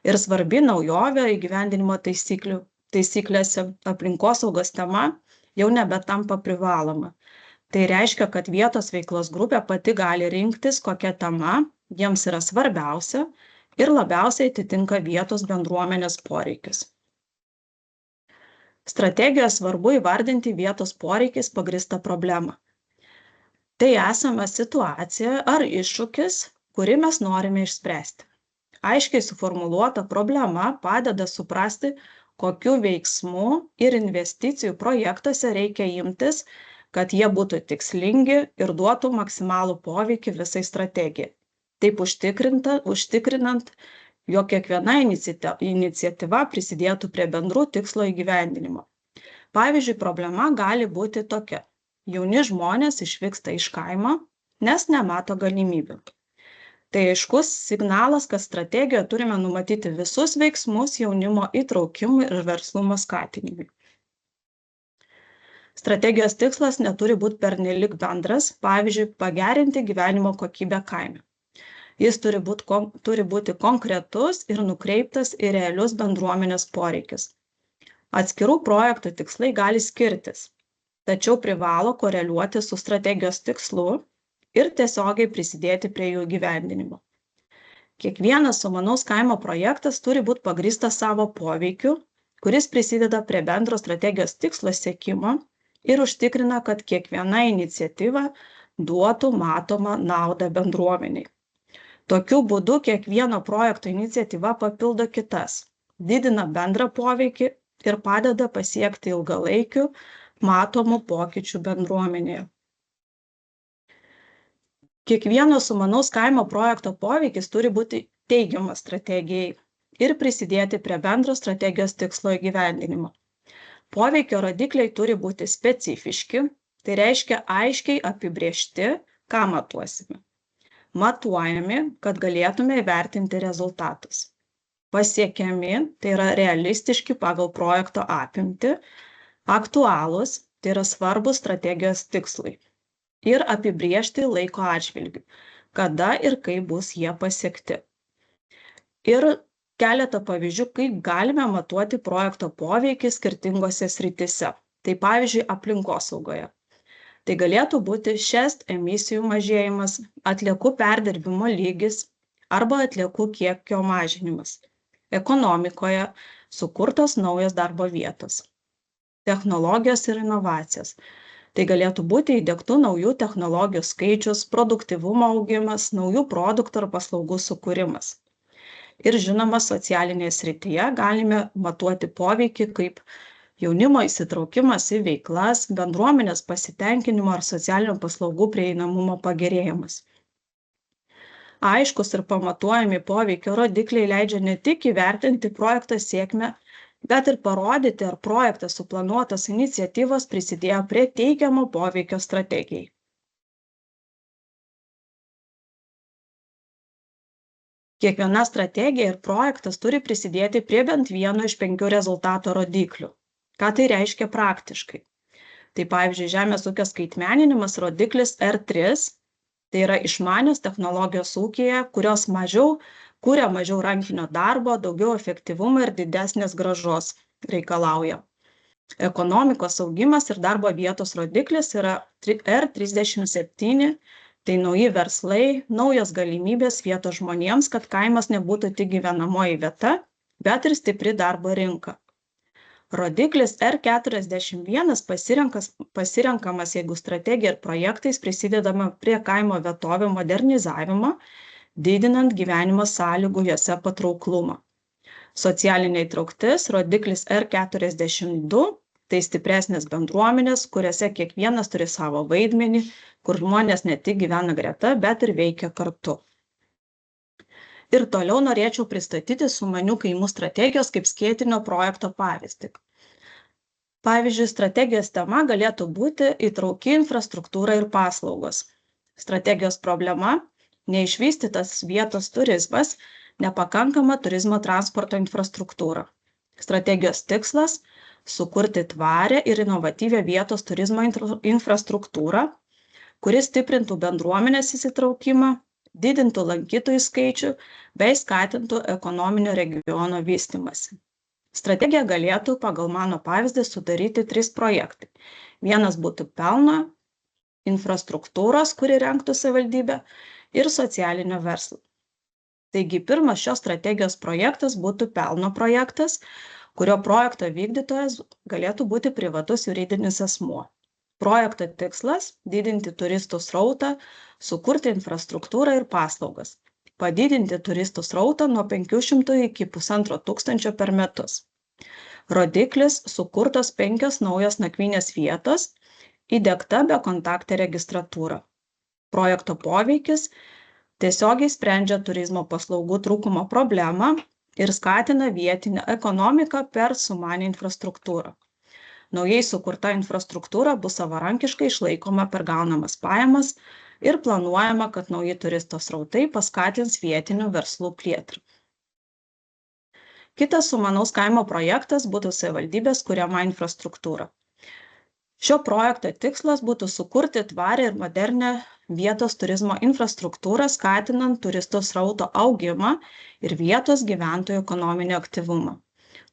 Ir svarbi naujovė įgyvendinimo taisyklėse aplinkosaugos tema jau nebetampa privaloma. Tai reiškia, kad vietos veiklos grupė pati gali rinktis, kokia tema jiems yra svarbiausia ir labiausiai atitinka vietos bendruomenės poreikius. Strategijoje svarbu įvardinti vietos poreikiais pagrįstą problemą. Tai esama situacija ar iššūkis, kurį mes norime išspręsti. Aiškiai suformuluota problema padeda suprasti, kokių veiksmų ir investicijų projektuose reikia imtis, kad jie būtų tikslingi ir duotų maksimalų poveikį visai strategijai. Taip užtikrinant, jog kiekviena iniciatyva prisidėtų prie bendrų tikslo įgyvendinimo. Pavyzdžiui, problema gali būti tokia. Jauni žmonės išvyksta iš kaimo, nes nemato galimybių. Tai aiškus signalas, kad strategijoje turime numatyti visus veiksmus jaunimo įtraukimui ir verslumo skatinimui. Strategijos tikslas neturi būti pernelyg bendras, pavyzdžiui, pagerinti gyvenimo kokybę kaime. Jis turi būti konkretus ir nukreiptas į realius bendruomenės poreikius. Atskirų projektų tikslai gali skirtis, tačiau privalo koreliuoti su strategijos tikslu ir tiesiogiai prisidėti prie jų įgyvendinimo. Kiekvienas sumanaus kaimo projektas turi būti pagrįstas savo poveikiu, kuris prisideda prie bendro strategijos tikslo siekimo ir užtikrina, kad kiekviena iniciatyva duotų matomą naudą bendruomeniai. Tokiu būdu kiekvieno projekto iniciatyva papildo kitas, didina bendrą poveikį ir padeda pasiekti ilgalaikių matomų pokyčių bendruomenėje. Kiekvieno sumanaus kaimo projekto poveikis turi būti teigiamas strategijai ir prisidėti prie bendro strategijos tikslo įgyvendinimo. Poveikio rodikliai turi būti specifiški, tai reiškia aiškiai apibrėžti, ką matuosime. Matuojami, kad galėtume įvertinti rezultatus. Pasiekiami, tai yra realistiški pagal projekto apimtį, aktualūs, tai yra svarbus strategijos tikslui. Ir apibrėžti laiko atžvilgiu, kada ir kaip bus jie pasiekti. Ir keletą pavyzdžių, kaip galime matuoti projekto poveikį skirtingose srityse. Tai pavyzdžiui, aplinkosaugoje. Tai galėtų būti emisijų mažėjimas, atliekų perdirbimo lygis arba atliekų kiekio mažinimas. Ekonomikoje sukurtos naujos darbo vietos. Technologijos ir inovacijos. Tai galėtų būti įdiegtų naujų technologijų skaičius, produktyvumo augimas, naujų produktų ar paslaugų sukūrimas. Ir žinoma, socialinėje srityje galime matuoti poveikį kaip jaunimo įsitraukimas į veiklas, bendruomenės pasitenkinimo ar socialinių paslaugų prieinamumo pagerėjimas. Aiškus ir pamatuojami poveikio rodikliai leidžia ne tik įvertinti projekto sėkmę, bet ir parodyti, ar projektas suplanuotos iniciatyvos prisidėjo prie teigiamo poveikio strategijai. Kiekviena strategija ir projektas turi prisidėti prie bent vieno iš 5 rezultato rodiklių. Ką tai reiškia praktiškai? Tai pavyzdžiui, žemės ūkio skaitmeninimas rodiklis R3, tai yra išmanios technologijos ūkyje, kurios kuria mažiau rankinio darbo, daugiau efektyvumo ir didesnės grąžos reikalauja. Ekonomikos augimas ir darbo vietos rodiklis yra R37, tai nauji verslai, naujos galimybės vietos žmonėms, kad kaimas nebūtų tik gyvenamoji vieta, bet ir stipri darbo rinka. Rodiklis R41 pasirenkamas, jeigu strategija ir projektais prisidedama prie kaimo vietovių modernizavimo, didinant gyvenimo sąlygų jose patrauklumą. Socialinė įtrauktis, rodiklis R42, tai stipresnės bendruomenės, kuriuose kiekvienas turi savo vaidmenį, kur žmonės ne tik gyvena greta, bet ir veikia kartu. Ir toliau norėčiau pristatyti sumanių kaimų strategijos kaip skėtinio projekto pavyzdį. Pavyzdžiui, strategijos tema galėtų būti įtrauki infrastruktūra ir paslaugos. Strategijos problema – neišvystytas vietos turizmas, nepakankama turizmo transporto infrastruktūra. Strategijos tikslas – sukurti tvarę ir inovatyvią vietos turizmo infrastruktūrą, kuris stiprintų bendruomenės įsitraukimą, didintų lankytojų skaičių bei skatintų ekonominio regiono vystymąsi. Strategija galėtų pagal mano pavyzdį sudaryti 3 projektai. Vienas būtų pelno, infrastruktūros, kuri rengtų savivaldybė, ir socialinio verslo. Taigi pirmas šios strategijos projektas būtų pelno projektas, kurio projekto vykdytojas galėtų būti privatus juridinis asmuo. Projekto tikslas – didinti turistų srautą, sukurti infrastruktūrą ir paslaugas, padidinti turistų srautą nuo 500 iki 1500 per metus. Rodiklis – sukurtos 5 naujos nakvynės vietos, įdiegta bekontaktė registratūra. Projekto poveikis – tiesiogiai sprendžia turizmo paslaugų trūkumo problemą ir skatina vietinę ekonomiką per sumanią infrastruktūrą. Naujai sukurta infrastruktūra bus savarankiškai išlaikoma per gaunamas pajamas ir planuojama, kad nauji turisto srautai paskatins vietinių verslų plėtrą. Kitas sumanaus kaimo projektas būtų savivaldybės kuriama infrastruktūra. Šio projekto tikslas būtų sukurti tvarę ir modernę vietos turizmo infrastruktūrą, skatinant turistų srauto augimą ir vietos gyventojų ekonominį aktyvumą.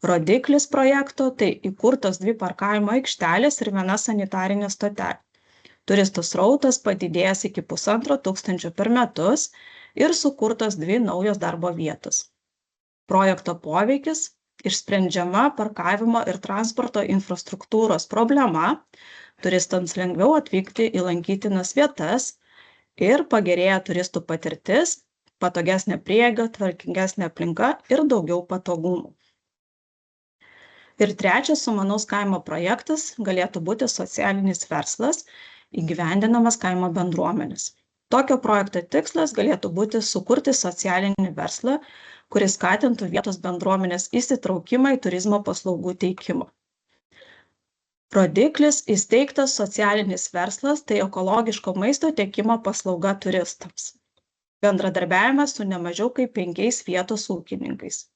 Rodiklis projekto – tai įkurtos 2 parkavimo aikštelės ir 1 sanitarinė stotelė. Turistų srautas padidėjęs iki 1500 per metus ir sukurtos 2 naujos darbo vietos. Projekto poveikis – išsprendžiama parkavimo ir transporto infrastruktūros problema, turistams lengviau atvykti į lankytinas vietas ir pagerėja turistų patirtis, patogesnė prieiga, tvarkingesnė aplinka ir daugiau patogumų. Ir trečias sumanaus kaimo projektas galėtų būti socialinis verslas, įgyvendinamas kaimo bendruomenės. Tokio projekto tikslas galėtų būti sukurti socialinį verslą, kuris skatintų vietos bendruomenės įsitraukimą į turizmo paslaugų teikimą. Rodiklis – įsteigtas socialinis verslas, tai ekologiško maisto tiekimo paslauga turistams. Bendradarbiavimas su nemažiau kaip 5 vietos ūkininkais.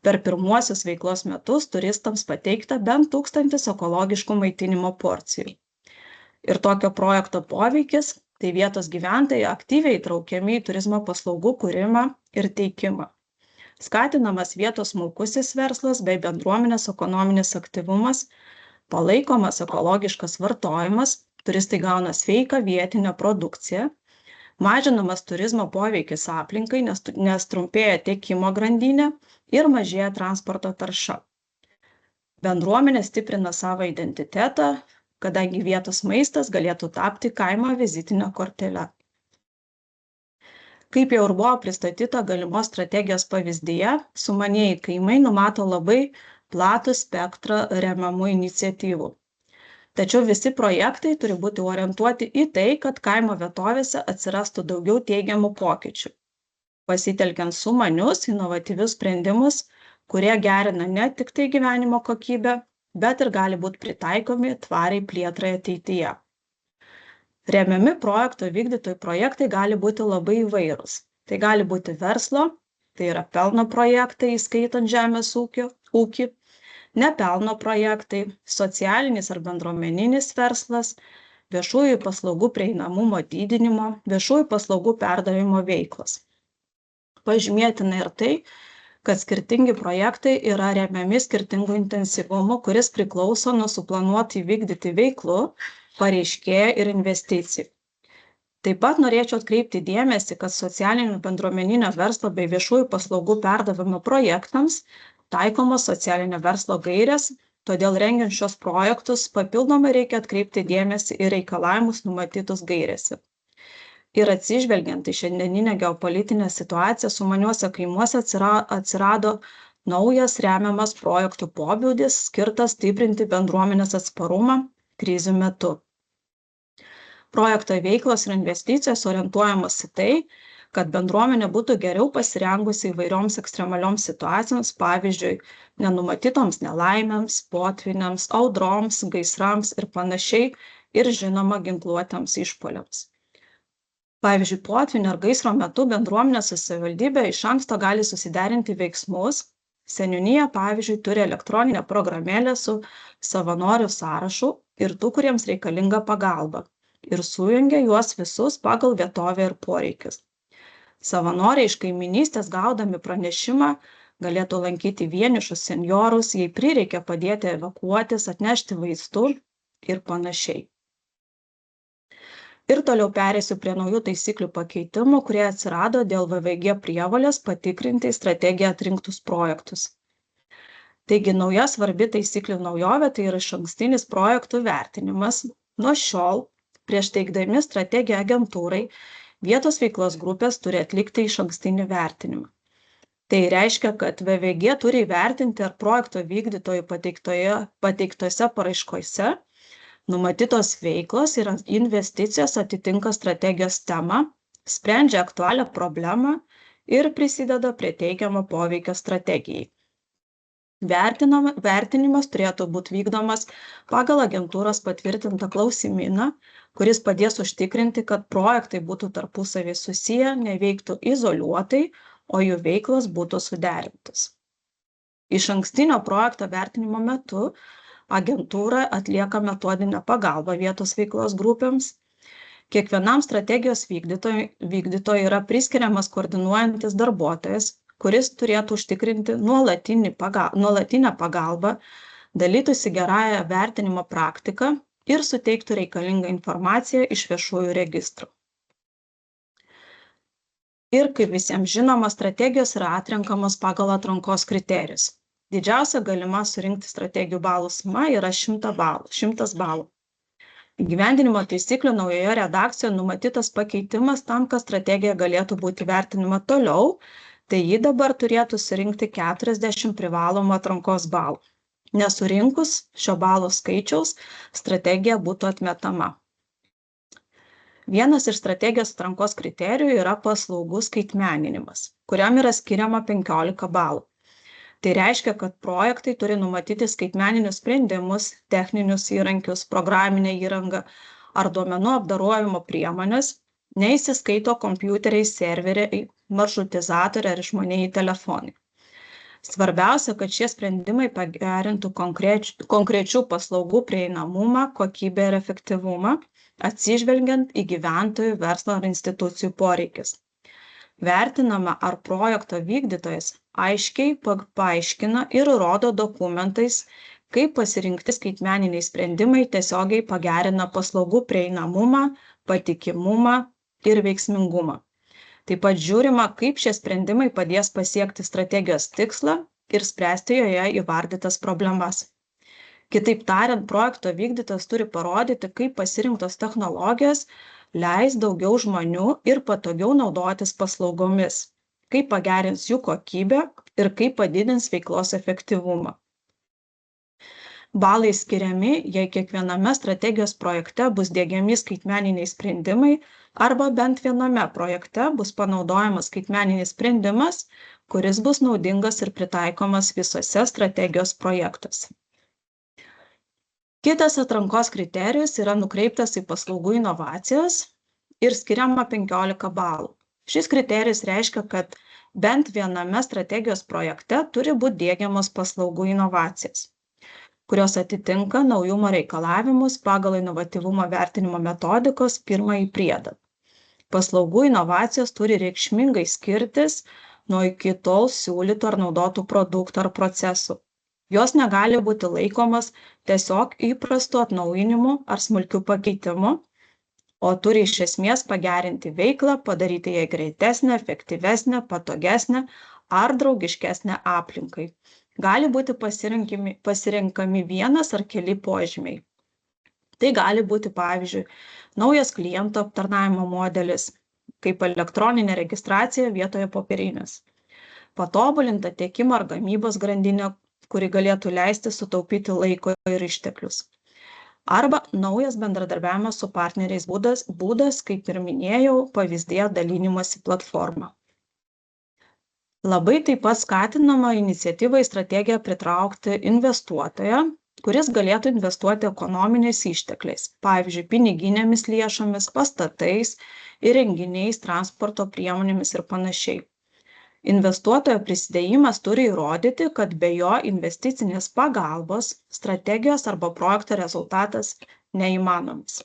Per pirmuosius veiklos metus turistams pateikta bent 1000 ekologiškų maitinimo porcijų. Ir tokio projekto poveikis – tai vietos gyventojai aktyviai įtraukiami į turizmo paslaugų kūrimą ir teikimą. Skatinamas vietos smulkusis verslas bei bendruomenės ekonominis aktyvumas, palaikomas ekologiškas vartojimas, turistai gauna sveiką vietinę produkciją, Mažinamas turizmo poveikis aplinkai, nes trumpėja tiekimo grandinė ir mažėja transporto tarša. Bendruomenė stiprina savo identitetą, kadangi vietos maistas galėtų tapti kaimo vizitinę kortelę. Kaip jau ir buvo pristatyta galimos strategijos pavyzdyje, sumanieji kaimai numato labai platų spektrą remiamų iniciatyvų. Tačiau visi projektai turi būti orientuoti į tai, kad kaimo vietovėse atsirastų daugiau teigiamų pokyčių, pasitelkiant sumanius, inovatyvius sprendimus, kurie gerina ne tik tai gyvenimo kokybę, bet ir gali būti pritaikomi tvariai plėtrai ateityje. Remiami projekto vykdytojų projektai gali būti labai įvairūs. Tai gali būti verslo, tai yra pelno projektai, įskaitant žemės ūkį, nepelno projektai, socialinis ar bendruomeninis verslas, viešųjų paslaugų prieinamumo didinimo, viešųjų paslaugų perdavimo veiklos. Pažymėtina ir tai, kad skirtingi projektai yra remiami skirtingų intensyvumų, kuris priklauso nuo suplanuotai vykdyti veiklų, pareiškėjų ir investicijų. Taip pat norėčiau atkreipti dėmesį, kad socialinio bendruomeninio verslo bei viešųjų paslaugų perdavimo projektams taikomos socialinio verslo gairės, todėl rengiant šios projektus papildomai reikia atkreipti dėmesį į reikalavimus numatytus gairėse. Ir atsižvelgiant į šiandieninę geopolitinę situaciją, sumaniuose kaimuose atsirado naujas remiamas projektų pobūdis, skirtas stiprinti bendruomenės atsparumą krizių metu. Projekto veiklos ir investicijos orientuojamos į tai, kad bendruomenė būtų geriau pasirengusi įvairioms ekstremalioms situacijoms, pavyzdžiui, nenumatytoms nelaimėms, potvyniams, audroms, gaisrams ir panašiai, ir žinoma ginkluotėms išpuoliams. Pavyzdžiui, potvynio ar gaisro metu bendruomenė su savivaldybė iš anksto gali susiderinti veiksmus. Seniūnija, pavyzdžiui, turi elektroninę programėlę su savanorių sąrašu ir tų, kuriems reikalinga pagalba, ir sujungia juos visus pagal vietovę ir poreikius. Savanoriai iš kaimynystės gaudami pranešimą galėtų lankyti vienišus senjorus, jei prireikia padėti evakuotis, atnešti vaistų ir panašiai. Ir toliau perėsiu prie naujų taisyklių pakeitimų, kurie atsirado dėl VVG prievolės patikrinti į strategiją atrinktus projektus. Taigi, nauja svarbi taisyklių naujovė tai yra išankstinis projektų vertinimas. Nuo šiol, prieš teikdami strategiją agentūrai, vietos veiklos grupės turi atlikti išankstinį vertinimą. Tai reiškia, kad VVG turi įvertinti, ar projekto vykdytojų pateiktose paraiškose numatytos veiklos ir investicijos atitinka strategijos temą, sprendžia aktualią problemą ir prisideda prie teigiamo poveikio strategijai. Vertinimas turėtų būti vykdomas pagal agentūros patvirtintą klausimyną, kuris padės užtikrinti, kad projektai būtų tarpusavį susiję, neveiktų izoliuotai, o jų veiklos būtų suderintos. Išankstinio projekto vertinimo metu agentūra atlieka metodinę pagalbą vietos veiklos grupėms. Kiekvienam strategijos vykdytojui yra priskiriamas koordinuojantis darbuotojas, kuris turėtų užtikrinti nuolatinę pagalbą, dalytųsi gerąją vertinimo praktiką ir suteiktų reikalingą informaciją iš viešųjų registrų. Ir kaip visiems žinoma, strategijos yra atrenkamos pagal atrankos kriterijus. Didžiausia galima surinkti strategijų balų suma yra 100 balų. Įgyvendinimo taisyklių naujoje redakcijoje numatytas pakeitimas tam, kad strategija galėtų būti vertinima toliau, tai ji dabar turėtų surinkti 40 privalomų atrankos balų. Nesurinkus šio balų skaičiaus, strategija būtų atmetama. Vienas iš strategijos atrankos kriterijų yra paslaugų skaitmeninimas, kuriam yra skiriama 15 balų. Tai reiškia, kad projektai turi numatyti skaitmeninius sprendimus, techninius įrankius, programinę įrangą ar duomenų apdorojimo priemonės, neįsiskaito kompiuteriai, serveriai, maršrutizatoriai ar išmanieji telefonai. Svarbiausia, kad šie sprendimai pagerintų konkrečių paslaugų prieinamumą, kokybę ir efektyvumą, atsižvelgiant į gyventojų, verslo ar institucijų poreikis. Vertinama, ar projekto vykdytojas aiškiai paaiškina ir rodo dokumentais, kaip pasirinkti skaitmeniniai sprendimai tiesiogiai pagerina paslaugų prieinamumą, patikimumą ir veiksmingumą. Taip pat žiūrima, kaip šie sprendimai padės pasiekti strategijos tikslą ir spręsti joje įvardytas problemas. Kitaip tariant, projekto vykdytojas turi parodyti, kaip pasirinktos technologijos leis daugiau žmonių ir patogiau naudotis paslaugomis, kaip pagerins jų kokybę ir kaip padidins veiklos efektyvumą. Balai skiriami, jei kiekviename strategijos projekte bus diegiami skaitmeniniai sprendimai arba bent viename projekte bus panaudojamas skaitmeninis sprendimas, kuris bus naudingas ir pritaikomas visose strategijos projektuose. Kitas atrankos kriterijus yra nukreiptas į paslaugų inovacijas ir skiriama 15 balų. Šis kriterijus reiškia, kad bent viename strategijos projekte turi būti diegiamos paslaugų inovacijas, kurios atitinka naujumo reikalavimus pagal inovatyvumo vertinimo metodikos pirmąjį priedą. Paslaugų inovacijos turi reikšmingai skirtis nuo iki tol siūlytų ar naudotų produktų ar procesų. Jos negali būti laikomas tiesiog įprastu atnaujinimu ar smulkiu pakeitimu, o turi iš esmės pagerinti veiklą, padaryti ją greitesnę, efektyvesnę, patogesnę ar draugiškesnę aplinkai. Gali būti pasirenkami vienas ar keli požymiai. Tai gali būti, pavyzdžiui, naujas klientų aptarnavimo modelis, kaip elektroninė registracija vietoje popierinės, patobulinta tiekimo ar gamybos grandinė, kuri galėtų leisti sutaupyti laiko ir išteklius. Arba naujas bendradarbiavimas su partneriais būdas, kaip ir minėjau, pavyzdėje dalinimosi platforma. Labai taip pat skatinama iniciatyva į strategiją pritraukti investuotoją, kuris galėtų investuoti ekonominiais ištekliais, pavyzdžiui, piniginėmis lėšomis, pastatais, įrenginiais, transporto priemonėmis ir panašiai. Investuotojo prisidėjimas turi įrodyti, kad be jo investicinės pagalbos strategijos arba projekto rezultatas neįmanomas.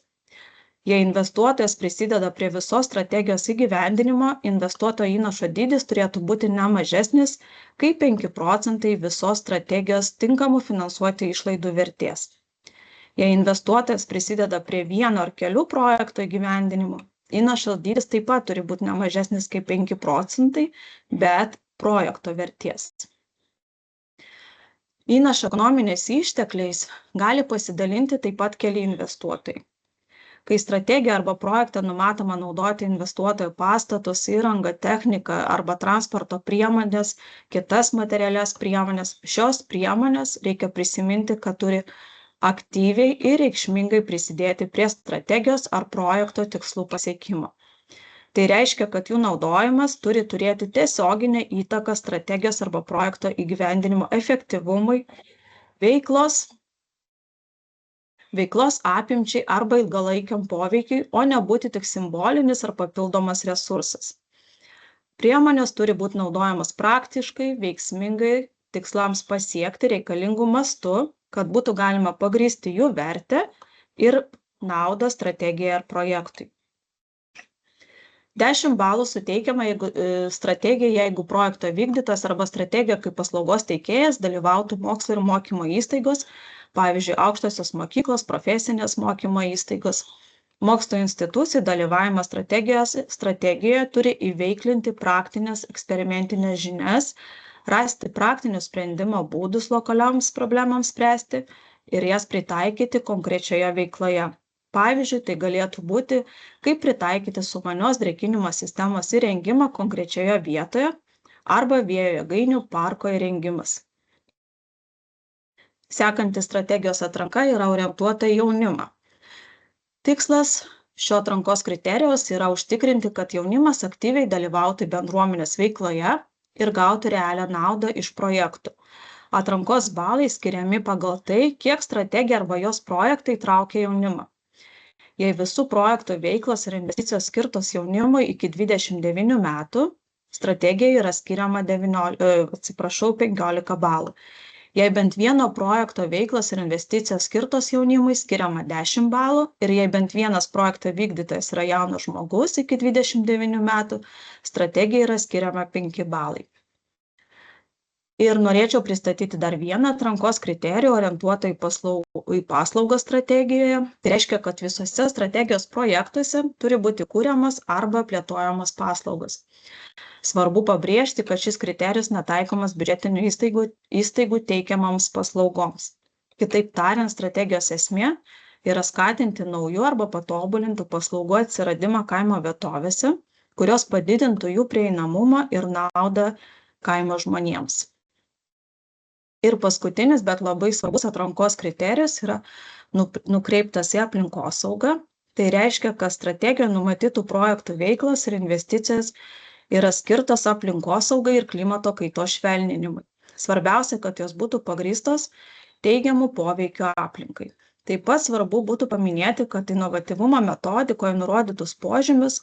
Jei investuotojas prisideda prie visos strategijos įgyvendinimo, investuotojo įnašo dydis turėtų būti ne mažesnis kaip 5% visos strategijos tinkamų finansuoti išlaidų vertės. Jei investuotojas prisideda prie vieno ar kelių projektų įgyvendinimo, įnašo dydis taip pat turi būti ne mažesnis kaip 5%, bet projekto vertės. Įnašo ekonominiais ištekliais gali pasidalinti taip pat keli investuotojai. Kai strategija arba projekte numatoma naudoti investuotojų pastatus, įrangą, techniką arba transporto priemonės, kitas materialias priemonės, šios priemonės reikia prisiminti, kad turi aktyviai ir reikšmingai prisidėti prie strategijos ar projekto tikslų pasiekimo. Tai reiškia, kad jų naudojimas turi turėti tiesioginę įtaką strategijos arba projekto įgyvendinimo efektyvumui, veiklos apimčiai arba ilgalaikiam poveikiui, o nebūti tik simbolinis ar papildomas resursas. Priemonės turi būti naudojamos praktiškai, veiksmingai, tikslams pasiekti reikalingų mastų, kad būtų galima pagrįsti jų vertę ir naudą strategijai ar projektui. 10 balų suteikiama strategijai, jeigu projekto vykdytas arba strategija kaip paslaugos teikėjas dalyvautų mokslo ir mokymo įstaigos, pavyzdžiui, aukštosios mokyklos, profesinės mokymo įstaigos. Mokslo institucijų dalyvavimas strategijoje turi įveiklinti praktinės eksperimentinės žinias, rasti praktinių sprendimo būdus lokalioms problemams spręsti ir jas pritaikyti konkrečioje veikloje. Pavyzdžiui, tai galėtų būti, kaip pritaikyti sumanios drėkinimo sistemos įrengimą konkrečioje vietoje arba vėjo jėgainių parko įrengimas. Sekanti strategijos atranka yra orientuota į jaunimą. Tikslas šio atrankos kriterijaus yra užtikrinti, kad jaunimas aktyviai dalyvautų bendruomenės veikloje ir gauti realią naudą iš projektų. Atrankos balai skiriami pagal tai, kiek strategija arba jos projektai traukia jaunimą. Jei visų projektų veiklos ir investicijos skirtos jaunimui iki 29 metų, strategijai yra skiriama 15 balų. Jei bent vieno projekto veiklos ir investicijos skirtos jaunimui, skiriama 10 balų ir jei bent vienas projekto vykdytojas yra jaunas žmogus iki 29 metų, strategijai yra skiriama 5 balai. Ir norėčiau pristatyti dar vieną atrankos kriterijų orientuotą į paslaugas strategijoje. Tai reiškia, kad visose strategijos projektuose turi būti kūriamas arba plėtojamas paslaugas. Svarbu pabrėžti, kad šis kriterijus netaikomas biudžetinių įstaigų teikiamams paslaugoms. Kitaip tariant, strategijos esmė yra skatinti naujų arba patobulintų paslaugų atsiradimą kaimo vietovėse, kurios padidintų jų prieinamumą ir naudą kaimo žmonėms. Ir paskutinis, bet labai svarbus atrankos kriterijus yra nukreiptas į aplinkosaugą. Tai reiškia, kad strategijoje numatytų projektų veiklos ir investicijos yra skirtos aplinkosaugai ir klimato kaitos švelninimui. Svarbiausia, kad jos būtų pagrįstos teigiamų poveikio aplinkai. Taip pat svarbu būtų paminėti, kad inovatyvumo metodikoje nurodytus požymius,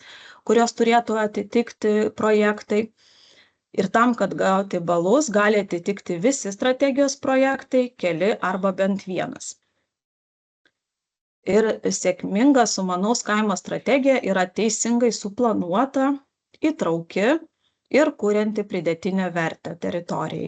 kurios turėtų atitikti projektai. Ir tam, kad gauti balus, gali atitikti visi strategijos projektai, keli arba bent vienas. Ir sėkminga sumanaus kaimo strategija yra teisingai suplanuota, įtrauki ir kurianti pridėtinę vertę teritorijai.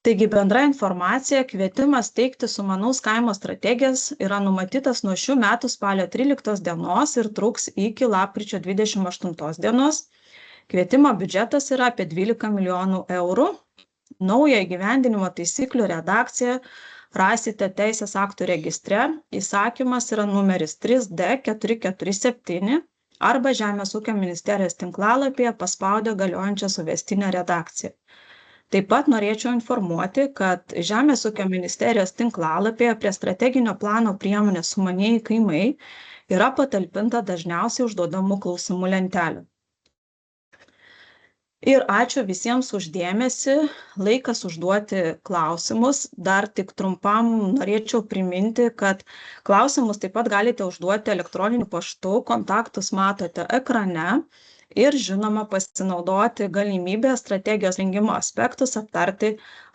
Taigi bendra informacija, kvietimas teikti sumanaus kaimo strategijas yra numatytas nuo šių metų spalio 13 dienos ir truks iki lapkričio 28 dienos. Kvietimo biudžetas yra apie 12 milijonų eurų. Naują įgyvendinimo taisyklių redakciją rasite Teisės aktų registre. Įsakymas yra numeris 3D447 arba Žemės ūkio ministerijos tinklalapyje paspaudę galiojančią suvestinę redakciją. Taip pat norėčiau informuoti, kad Žemės ūkio ministerijos tinklalapyje prie strateginio plano priemonės sumanieji kaimai yra patalpinta dažniausiai užduodamų klausimų lentelė. Ir ačiū visiems už dėmesį. Laikas užduoti klausimus. Dar tik trumpam norėčiau priminti, kad klausimus taip pat galite užduoti elektroniniu paštu, kontaktus matote ekrane ir žinoma pasinaudoti galimybę strategijos rengimo aspektus aptarti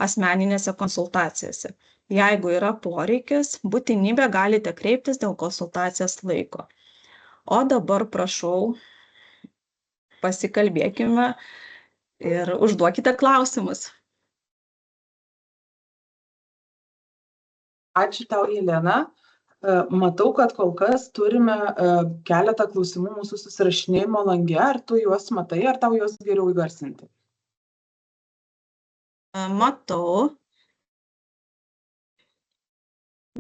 asmeninėse konsultacijose. Jeigu yra poreikis, būtinybė galite kreiptis dėl konsultacijos laiko. O dabar prašau, pasikalbėkime ir užduokite klausimus. Ačiū tau, Jelena. Matau, kad kol kas turime keletą klausimų mūsų susirašinėjimo lange. Ar tu juos matai, ar tau juos geriau įgarsinti? Matau.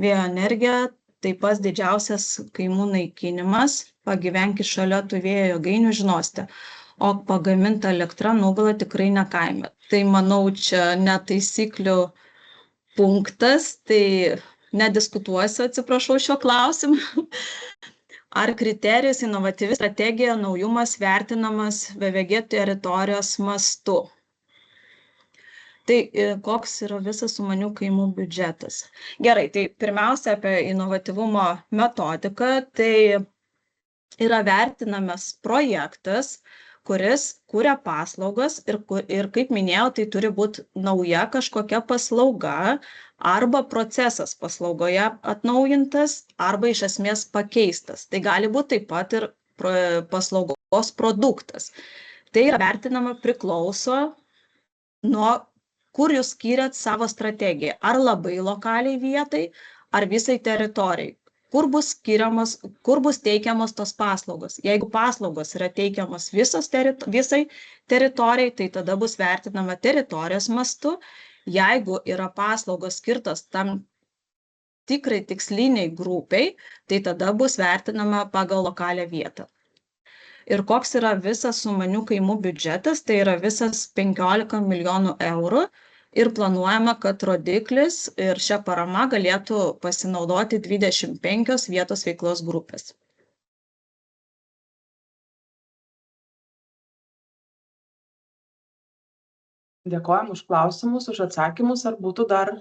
Vėjo energija, taip pat didžiausias kaimų naikinimas. Pagyvenkit šalia tų vėjo jėgainių, žinosite. O pagaminta elektra nugula tikrai ne kaime. Tai manau, čia netaisyklių punktas, tai nediskutuosiu, atsiprašau šio klausimu. Ar kriterijus inovatyvi strategija naujumas vertinamas VVG teritorijos mastu? Tai koks yra visas sumanių kaimų biudžetas? Gerai, tai pirmiausia apie inovatyvumo metodiką. Tai yra vertinamas projektas, kuris kuria paslaugas ir kaip minėjau, tai turi būti nauja kažkokia paslauga arba procesas paslaugoje atnaujintas arba iš esmės pakeistas. Tai gali būti taip pat ir paslaugos produktas. Tai yra vertinama priklauso nuo kur jūs skiriat savo strategiją. Ar labai lokaliai vietai, ar visai teritorijai. Kur bus teikiamos tos paslaugos. Jeigu paslaugos yra teikiamos visai teritorijai, tai tada bus vertinama teritorijos mastu. Jeigu yra paslaugos skirtos tam tikrai tiksliniai grupiai, tai tada bus vertinama pagal lokalią vietą. Ir koks yra visas sumanių kaimų biudžetas, tai yra visas 15 milijonų eurų. Ir planuojama, kad rodiklis ir šią paramą galėtų pasinaudoti 25 vietos veiklos grupės. Dėkojam už klausimus, už atsakymus. Ar būtų dar?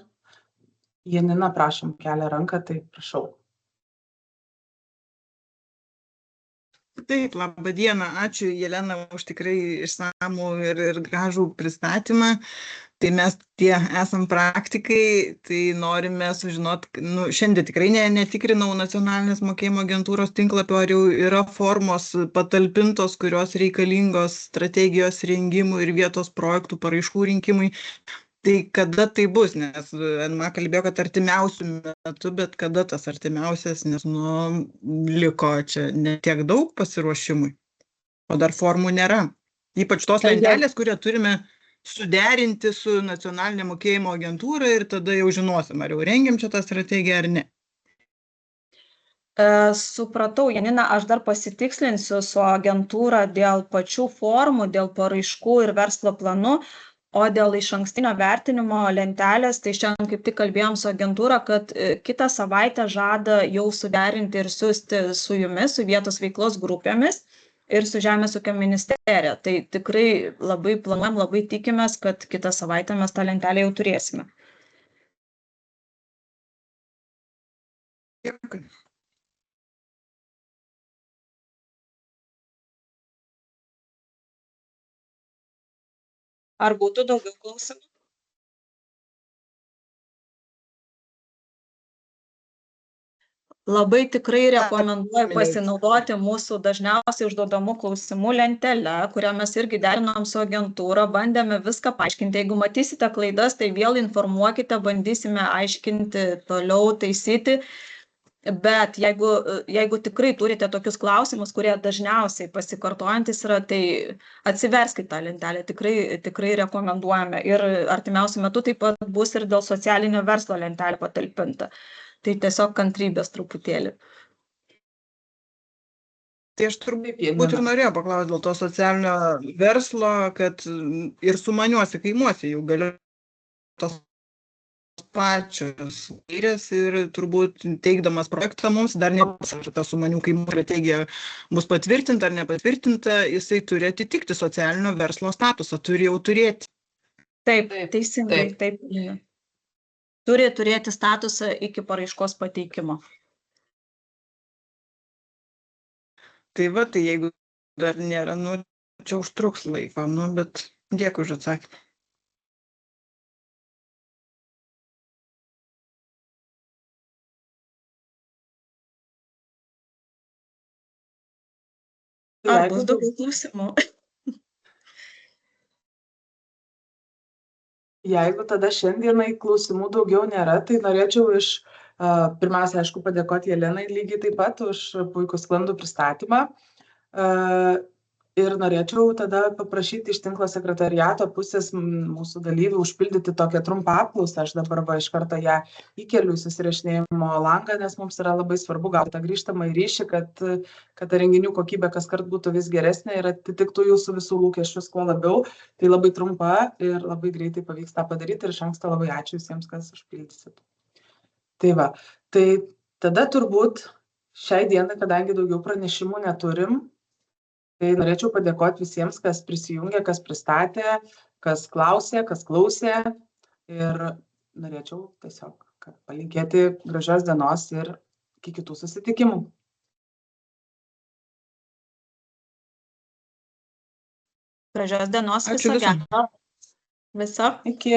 Janina, prašom, kelia ranką, tai prašau. Taip, laba diena. Ačiū, Jelena, už tikrai išsamų ir gražų pristatymą. Tai mes tie esam praktikai, tai norime sužinoti, šiandien tikrai netikrinau nacionalinės mokėjimo agentūros tinklapio, ar jau yra formos patalpintos, kurios reikalingos strategijos rengimui ir vietos projektų paraiškų rinkimui. Tai kada tai bus, nes NMA kalbėjo, kad artimiausių metų, bet kada tas artimiausias, nes liko čia ne tiek daug pasiruošimui, o dar formų nėra. Ypač tos lentelės, kurią turime suderinti su nacionalinė mokėjimo agentūra ir tada jau žinosim, ar jau rengiam čia tą strategiją ar ne. Supratau, Janina, aš dar pasitikslinsiu su agentūra dėl pačių formų, dėl paraiškų ir verslo planų. O dėl išankstinio vertinimo lentelės, tai šiandien kaip tik kalbėjom su agentūra, kad kitą savaitę žada jau suderinti ir siųsti su jumis, su vietos veiklos grupėmis ir su Žemės ūkio ministerija. Tai tikrai labai planuojam, labai tikimės, kad kitą savaitę mes tą lentelę jau turėsime. Dėkui. Ar būtų daugiau klausimų? Labai tikrai rekomenduoju pasinaudoti mūsų dažniausiai užduodamų klausimų lentelę, kurią mes irgi derinom su agentūra, bandėme viską paaiškinti. Jeigu matysite klaidas, tai vėl informuokite, bandysime aiškinti, toliau taisyti. Bet jeigu tikrai turite tokius klausimus, kurie dažniausiai pasikartojantis yra, tai atsiverskite tą lentelę, tikrai rekomenduojame. Ir artimiausiu metu taip pat bus ir dėl socialinio verslo lentelė patalpinta. Tai tiesiog kantrybės truputėlį. Tai aš turbūt ir norėjau paklausti dėl to socialinio verslo, kad ir sumaniuose kaimuose jau galiu tos pačios gairės ir turbūt teikdamas projektą mums dar nepasakė, ta sumanių kaimų strategija bus patvirtinta ar nepatvirtinta, jisai turi atitikti socialinio verslo statusą, turi jau turėti. Taip, teisingai, taip. Turi turėti statusą iki paraiškos pateikimo. Tai va, tai jeigu dar nėra, čia užtruks laiko, bet dėkui už atsakymą. Ar bus daugiau klausimų? Jeigu tada šiandienai klausimų daugiau nėra, tai norėčiau pirmiausia, aišku, padėkoti Jelenai lygiai taip pat už puikų sklandų pristatymą. Ir norėčiau tada paprašyti iš tinklo sekretariato pusės mūsų dalyvių užpildyti tokią trumpą apklausą. Aš dabar iš karto ją įkeliu į susirašinėjimo langą, nes mums yra labai svarbu gauti tą grįžtamą ryšį, kad ta renginių kokybė kaskart būtų vis geresnė ir atitiktų jūsų visų lūkesčius kuo labiau. Tai labai trumpa ir labai greitai pavyks tą padaryti ir iš anksto labai ačiū visiems, kas užpildysit. Tai va, tai tada turbūt šiai dienai, kadangi daugiau pranešimų neturim, tai norėčiau padėkoti visiems, kas prisijungė, kas pristatė, kas klausė, kas klausė. Ir norėčiau tiesiog palinkėti gražios dienos ir iki kitų susitikimų. Gražios dienos, Ačiū viso gero. Viso. Iki.